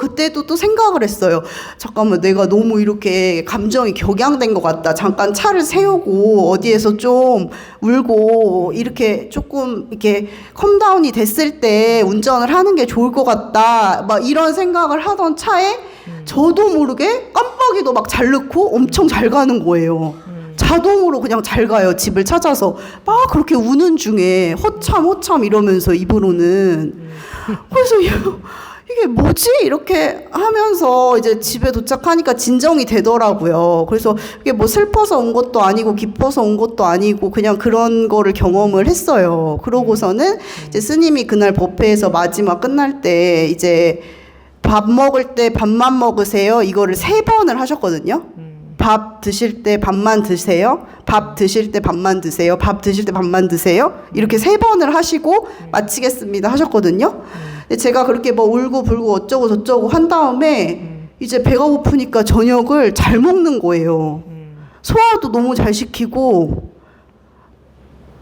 [SPEAKER 1] 그때도 또 생각을 했어요. 잠깐만, 내가 너무 이렇게 감정이 격양된 것 같다. 잠깐 차를 세우고 어디에서 좀 울고 이렇게 조금 이렇게 컴다운이 됐을 때 운전을 하는 게 좋을 것 같다. 막 이런 생각을 하던 차에 저도 모르게 깜빡이도 막 잘 넣고 엄청 잘 가는 거예요. 자동으로 그냥 잘 가요. 집을 찾아서 막 그렇게 우는 중에 허참 이러면서 입으로는. 그래서 이게 뭐지? 이렇게 하면서 이제 집에 도착하니까 진정이 되더라고요. 그래서 이게 뭐 슬퍼서 온 것도 아니고 기뻐서 온 것도 아니고 그냥 그런 거를 경험을 했어요. 그러고서는 이제 스님이 그날 법회에서 마지막 끝날 때 이제 밥 먹을 때 밥만 먹으세요. 이거를 3번을 하셨거든요. 밥 드실 때 밥만 드세요. 밥 드실 때 밥만 드세요. 밥 드실 때 밥만 드세요. 이렇게 3번을 하시고 마치겠습니다 하셨거든요. 근데 제가 그렇게 뭐 울고 불고 어쩌고 저쩌고 한 다음에 이제 배가 고프니까 저녁을 잘 먹는 거예요. 소화도 너무 잘 시키고.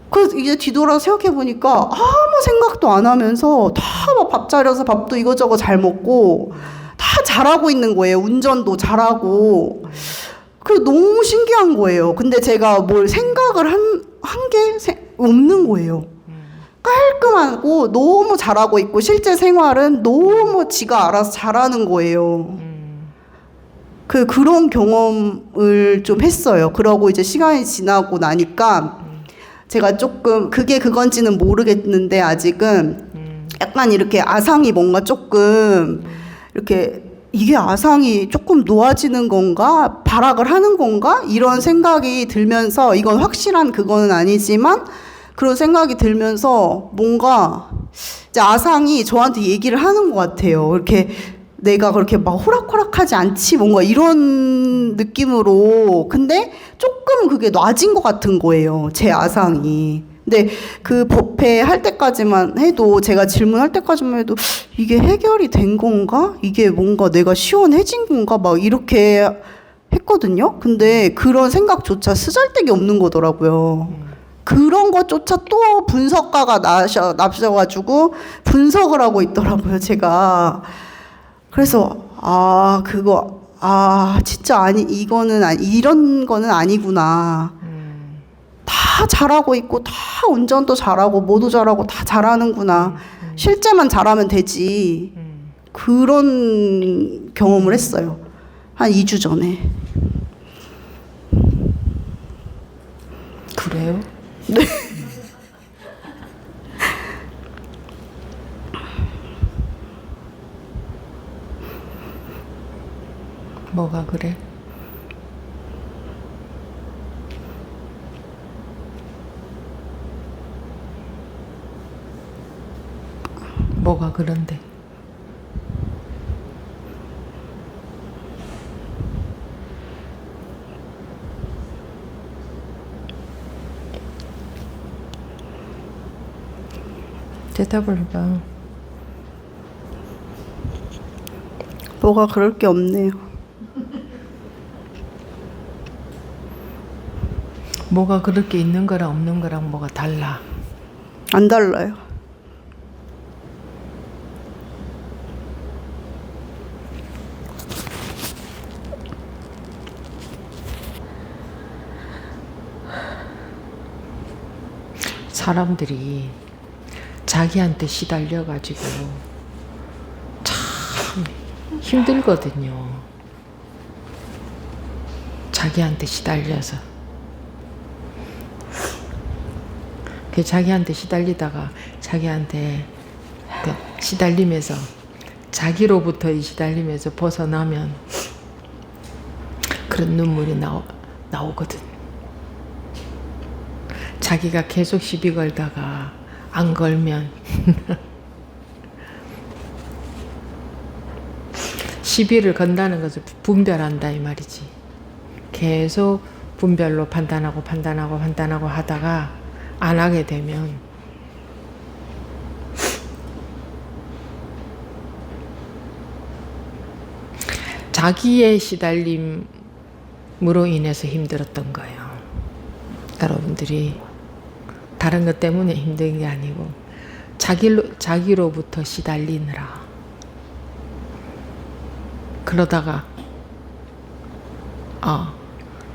[SPEAKER 1] 그래서 이제 뒤돌아 생각해 보니까 아무 생각도 안 하면서 다 막 밥 차려서 밥도 이거저거 잘 먹고 다 잘하고 있는 거예요. 운전도 잘하고. 그 너무 신기한 거예요. 근데 제가 뭘 생각을 한 게 없는 거예요. 깔끔하고 너무 잘하고 있고 실제 생활은 너무 지가 알아서 잘하는 거예요. 그런 경험을 좀 했어요. 그러고 이제 시간이 지나고 나니까 제가 조금 그게 그건지는 모르겠는데 아직은 약간 이렇게 아상이 뭔가 조금 이렇게 이게 아상이 조금 놓아지는 건가? 발악을 하는 건가? 이런 생각이 들면서 이건 확실한 그거는 아니지만 그런 생각이 들면서 뭔가 이제 아상이 저한테 얘기를 하는 것 같아요. 이렇게 내가 그렇게 막 호락호락하지 않지 뭔가 이런 느낌으로. 근데 조금 그게 놔진 것 같은 거예요. 제 아상이. 근데 그 법회 할 때까지만 해도 제가 질문할 때까지만 해도 이게 해결이 된 건가? 이게 뭔가 내가 시원해진 건가? 막 이렇게 했거든요. 근데 그런 생각조차 쓰잘데기 없는 거더라고요. 그런 것조차 또 분석가가 나셔가지고 분석을 하고 있더라고요. 제가. 그래서 진짜 이런 거는 아니구나. 다 잘하고 있고 다 운전도 잘하고 뭐도 잘하고 다 잘하는구나. 실제만 잘하면 되지. 그런 경험을 했어요. 한 2주 전에.
[SPEAKER 2] 그래요?
[SPEAKER 1] 네.
[SPEAKER 2] 뭐가 그래? 뭐가 그런데? 대답을 해봐.
[SPEAKER 1] 뭐가 그럴 게 없네요.
[SPEAKER 2] 뭐가 그럴 게 있는 거랑 없는 거랑 뭐가 달라?
[SPEAKER 1] 안 달라요.
[SPEAKER 2] 사람들이 자기한테 시달려가지고 참 힘들거든요. 자기한테 시달려서. 그 자기한테 시달리다가 자기한테 시달리면서 자기로부터 시달리면서 벗어나면 그런 눈물이 나오거든. 자기가 계속 시비 걸다가 안 걸면 시비를 건다는 것을 분별한다 이 말이지. 계속 분별로 판단하고 하다가 안 하게 되면 자기의 시달림으로 인해서 힘들었던 거예요. 여러분들이 다른 것 때문에 힘든 게 아니고 자기로부터 시달리느라. 그러다가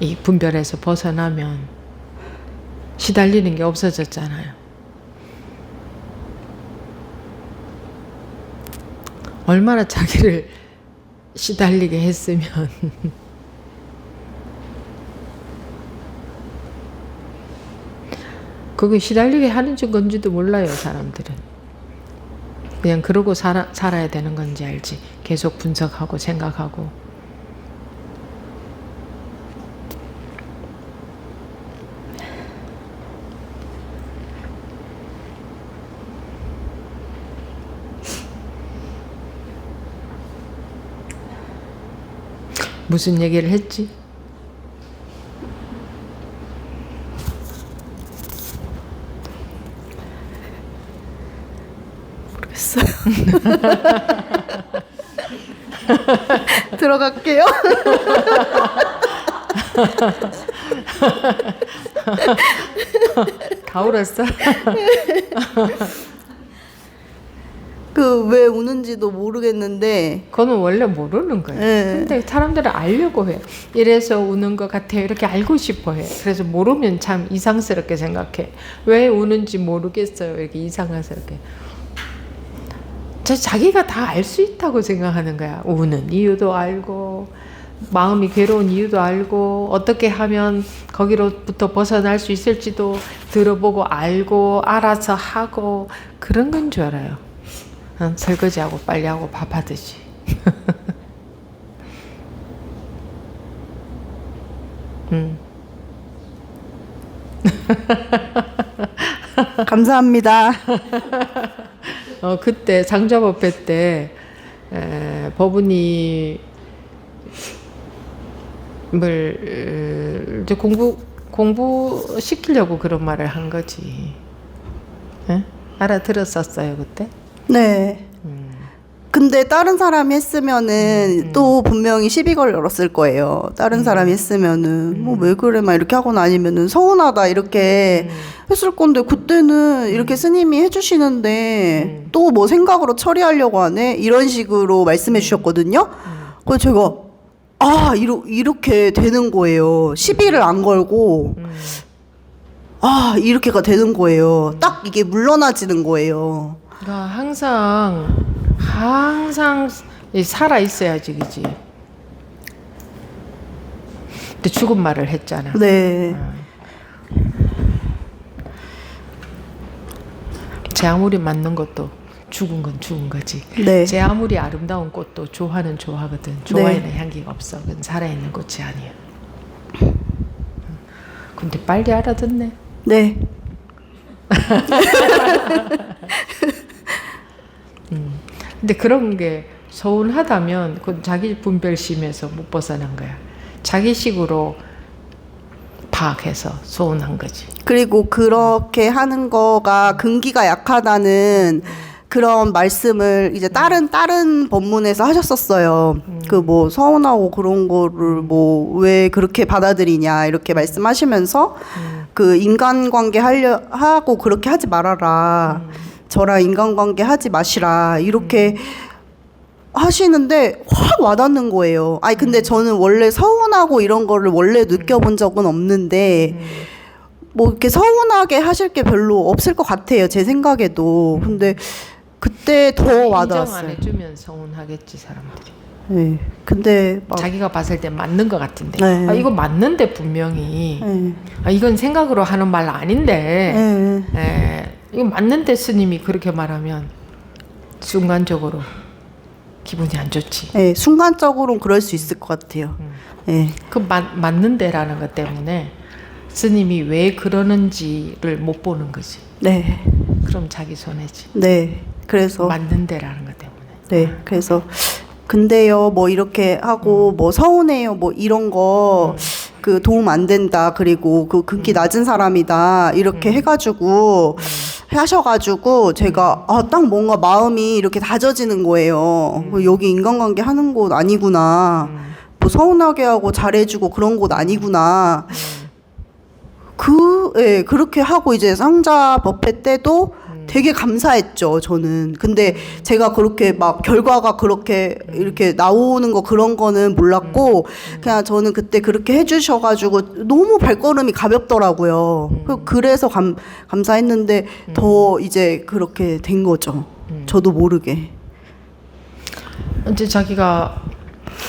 [SPEAKER 2] 이 분별에서 벗어나면 시달리는 게 없어졌잖아요. 얼마나 자기를 시달리게 했으면 그게 시달리게 하는 건지도 몰라요, 사람들은. 그냥 그러고 살아야 되는 건지 알지. 계속 분석하고 생각하고. 무슨 얘기를 했지?
[SPEAKER 1] 모르겠어요. 들어갈게요.
[SPEAKER 2] 다 울었어?
[SPEAKER 1] 그 왜 우는지도 모르겠는데.
[SPEAKER 2] 그거는 원래 모르는 거예요.
[SPEAKER 1] 네.
[SPEAKER 2] 근데 사람들은 알려고 해요. 이래서 우는 것 같아요. 이렇게 알고 싶어 해요. 그래서 모르면 참 이상스럽게 생각해. 왜 우는지 모르겠어요. 이렇게 이상스럽게. 자기가 다 알 수 있다고 생각하는 거야. 우는 이유도 알고, 마음이 괴로운 이유도 알고, 어떻게 하면 거기로부터 벗어날 수 있을지도 들어보고 알고, 알아서 하고, 그런 건 줄 알아요. 설거지하고 빨리하고 밥하듯이.
[SPEAKER 1] 감사합니다.
[SPEAKER 2] 그때 장자법회 때 법은님을 이제 공부 시키려고 그런 말을 한 거지. 에? 알아들었었어요 그때?
[SPEAKER 1] 네. 근데 다른 사람이 했으면은 또 분명히 시비걸 열었을 거예요. 다른 사람이 했으면은 뭐 왜 그래 막 이렇게 하거나 아니면은 서운하다 이렇게 했을 건데 그때는 이렇게 스님이 해주시는데 또 뭐 생각으로 처리하려고 하네 이런 식으로 말씀해 주셨거든요. 그래서 제가 이렇게 되는 거예요. 시비를 안 걸고 이렇게가 되는 거예요. 딱 이게 물러나지는 거예요.
[SPEAKER 2] 그러니까 항상 살아 있어야지, 그지? 근데 죽은 말을 했잖아.
[SPEAKER 1] 네.
[SPEAKER 2] 제 아무리 맞는 것도 죽은 건 죽은 거지.
[SPEAKER 1] 네.
[SPEAKER 2] 제 아무리 아름다운 꽃도 조화는 조화거든. 조화에는 향기가 없어. 그건 살아있는 꽃이 아니야. 근데 빨리 알아듣네.
[SPEAKER 1] 네.
[SPEAKER 2] 근데 그런 게 서운하다면 그건 자기 분별심에서 못 벗어난 거야. 자기식으로 파악해서 서운한 거지.
[SPEAKER 1] 그리고 그렇게 하는 거가 근기가 약하다는 그런 말씀을 이제 다른 법문에서 하셨었어요. 그 뭐 서운하고 그런 거를 뭐 왜 그렇게 받아들이냐 이렇게 말씀하시면서 그 인간관계 하고 그렇게 하지 말아라. 저랑 인간관계 하지 마시라. 이렇게 하시는데 확 와닿는 거예요. 아니 근데 저는 원래 서운하고 이런 거를 원래 느껴본 적은 없는데 뭐 이렇게 서운하게 하실 게 별로 없을 것 같아요. 제 생각에도. 근데 그때 더
[SPEAKER 2] 인정 안
[SPEAKER 1] 와닿았어요.
[SPEAKER 2] 해주면 서운하겠지 사람들이.
[SPEAKER 1] 네. 근데 막
[SPEAKER 2] 자기가 봤을 때 맞는 것 같은데.
[SPEAKER 1] 네.
[SPEAKER 2] 이거 맞는데 분명히.
[SPEAKER 1] 네.
[SPEAKER 2] 이건 생각으로 하는 말 아닌데.
[SPEAKER 1] 네.
[SPEAKER 2] 이거 맞는데 스님이 그렇게 말하면 순간적으로 기분이 안 좋지.
[SPEAKER 1] 네. 순간적으로는 그럴 수 있을 것 같아요. 네.
[SPEAKER 2] 그 맞는데라는 것 때문에 스님이 왜 그러는지를 못 보는 거지.
[SPEAKER 1] 네.
[SPEAKER 2] 그럼 자기 손해지.
[SPEAKER 1] 네. 그래서
[SPEAKER 2] 맞는데라는 것 때문에.
[SPEAKER 1] 네. 그래서 근데요 뭐 이렇게 하고 뭐 서운해요 뭐 이런 거 그 도움 안 된다. 그리고 그 극히 낮은 사람이다. 이렇게 해가지고 하셔가지고 제가 딱 뭔가 마음이 이렇게 다져지는 거예요. 여기 인간관계 하는 곳 아니구나. 뭐 서운하게 하고 잘해주고 그런 곳 아니구나. 그렇게 하고 이제 상자 법회 때도 되게 감사했죠, 저는. 근데 제가 그렇게 막 결과가 그렇게 이렇게 나오는 거 그런 거는 몰랐고 그냥 저는 그때 그렇게 해주셔가지고 너무 발걸음이 가볍더라고요. 그래서 감사했는데 더 이제 그렇게 된 거죠. 저도 모르게.
[SPEAKER 2] 이제 자기가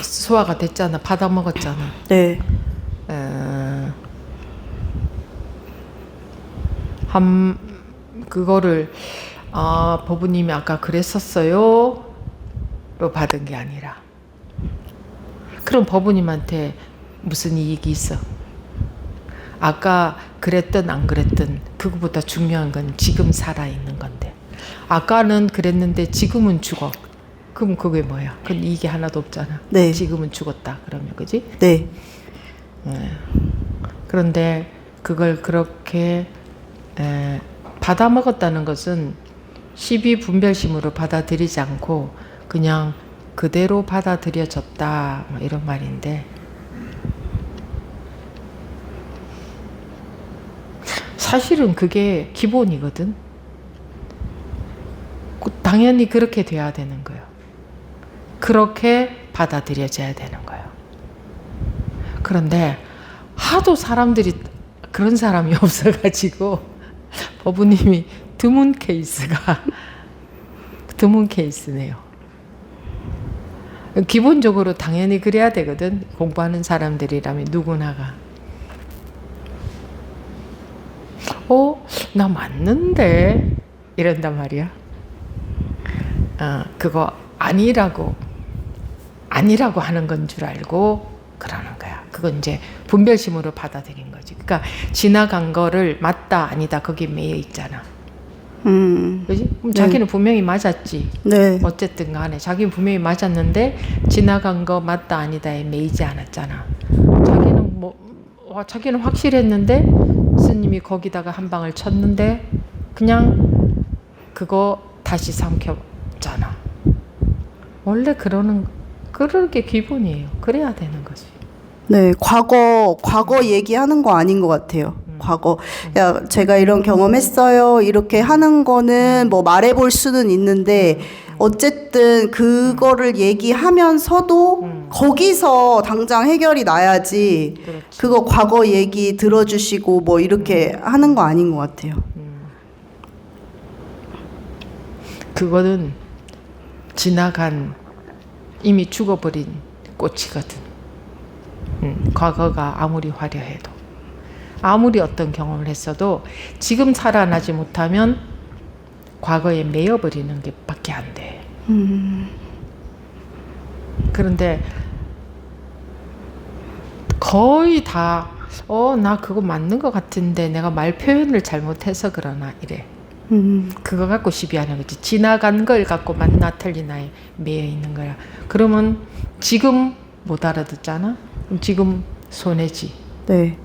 [SPEAKER 2] 소화가 됐잖아. 받아 먹었잖아.
[SPEAKER 1] 네.
[SPEAKER 2] 그거를 법부님이 아까 그랬었어요 로 받은 게 아니라, 그럼 법부님한테 무슨 이익이 있어? 아까 그랬든 안 그랬든 그거보다 중요한 건 지금 살아있는 건데, 아까는 그랬는데 지금은 죽어. 그럼 그게 뭐야? 그건 이익이 하나도 없잖아.
[SPEAKER 1] 네.
[SPEAKER 2] 지금은 죽었다 그러면, 그지?
[SPEAKER 1] 네.
[SPEAKER 2] 그런데 그걸 그렇게 받아 먹었다는 것은 시비 분별심으로 받아들이지 않고 그냥 그대로 받아들여졌다, 뭐 이런 말인데, 사실은 그게 기본이거든. 당연히 그렇게 돼야 되는 거예요. 그렇게 받아들여져야 되는 거예요. 그런데 하도 사람들이 그런 사람이 없어가지고 법부님이 드문 케이스네요. 기본적으로 당연히 그래야 되거든. 공부하는 사람들이라면 누구나가. 나 맞는데 이런단 말이야. 그거 아니라고 하는 건 줄 알고 그러는 거야. 그건 이제 분별심으로 받아들인 거지. 그러니까 지나간 거를 맞다 아니다 거기에 매여 있잖아. 그지? 그럼 자기는 분명히 맞았지.
[SPEAKER 1] 네.
[SPEAKER 2] 어쨌든 간에 자기는 분명히 맞았는데 지나간 거 맞다 아니다에 매이지 않았잖아. 자기는 확실했는데 스님이 거기다가 한 방을 쳤는데 그냥 그거 다시 삼켰잖아. 원래 그러게 기본이에요. 그래야 되는 거지.
[SPEAKER 1] 네, 과거 얘기하는 거 아닌 것 같아요. 과거, 야, 제가 이런 경험했어요. 이렇게 하는 거는 뭐 말해볼 수는 있는데, 어쨌든 그거를 얘기하면서도 거기서 당장 해결이 나야지,
[SPEAKER 2] 그렇지.
[SPEAKER 1] 그거 과거 얘기 들어주시고 뭐 이렇게 하는 거 아닌 것 같아요.
[SPEAKER 2] 그거는 지나간 이미 죽어버린 꽃이거든. 과거가 아무리 화려해도, 아무리 어떤 경험을 했어도 지금 살아나지 못하면 과거에 매여버리는 게 밖에 안 돼. 그런데 거의 다 나 그거 맞는 것 같은데 내가 말 표현을 잘못해서 그러나 이래. 그거 갖고 시비하는 거지. 지나간 걸 갖고 맞나 틀리나에 매여 있는 거야. 그러면 지금 못 알아듣잖아. 그럼 지금 손해지.
[SPEAKER 1] 네.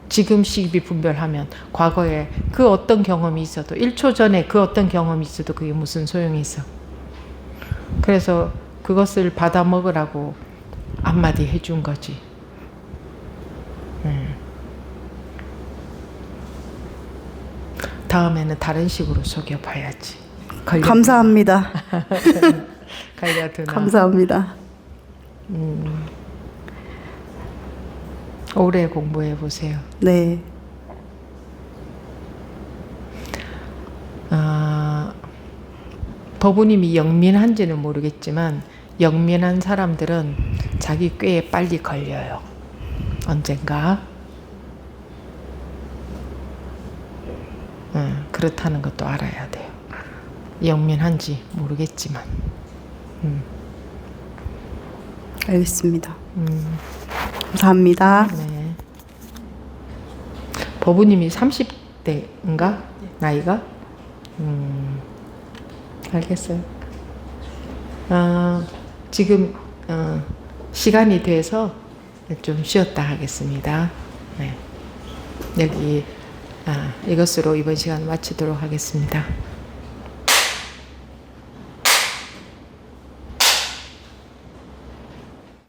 [SPEAKER 2] 지금 시비 분별하면 과거에 그 어떤 경험이 있어도 1초 전에 그 어떤 경험이 있어도 그게 무슨 소용이 있어. 그래서 그것을 받아 먹으라고 한마디 해준 거지. 다음에는 다른 식으로 속여봐야지.
[SPEAKER 1] 감사합니다.
[SPEAKER 2] 걸려드나.
[SPEAKER 1] 감사합니다.
[SPEAKER 2] 오래 공부해 보세요.
[SPEAKER 1] 네.
[SPEAKER 2] 법부님이 영민한지는 모르겠지만 영민한 사람들은 자기 꾀에 빨리 걸려요. 언젠가. 그렇다는 것도 알아야 돼요. 영민한지 모르겠지만.
[SPEAKER 1] 알겠습니다. 감사합니다.
[SPEAKER 2] 네. 법부님이 30대인가? 나이가? 알겠어요. 지금 시간이 돼서 좀 쉬었다 하겠습니다. 네. 여기 이것으로 이번 시간 마치도록 하겠습니다.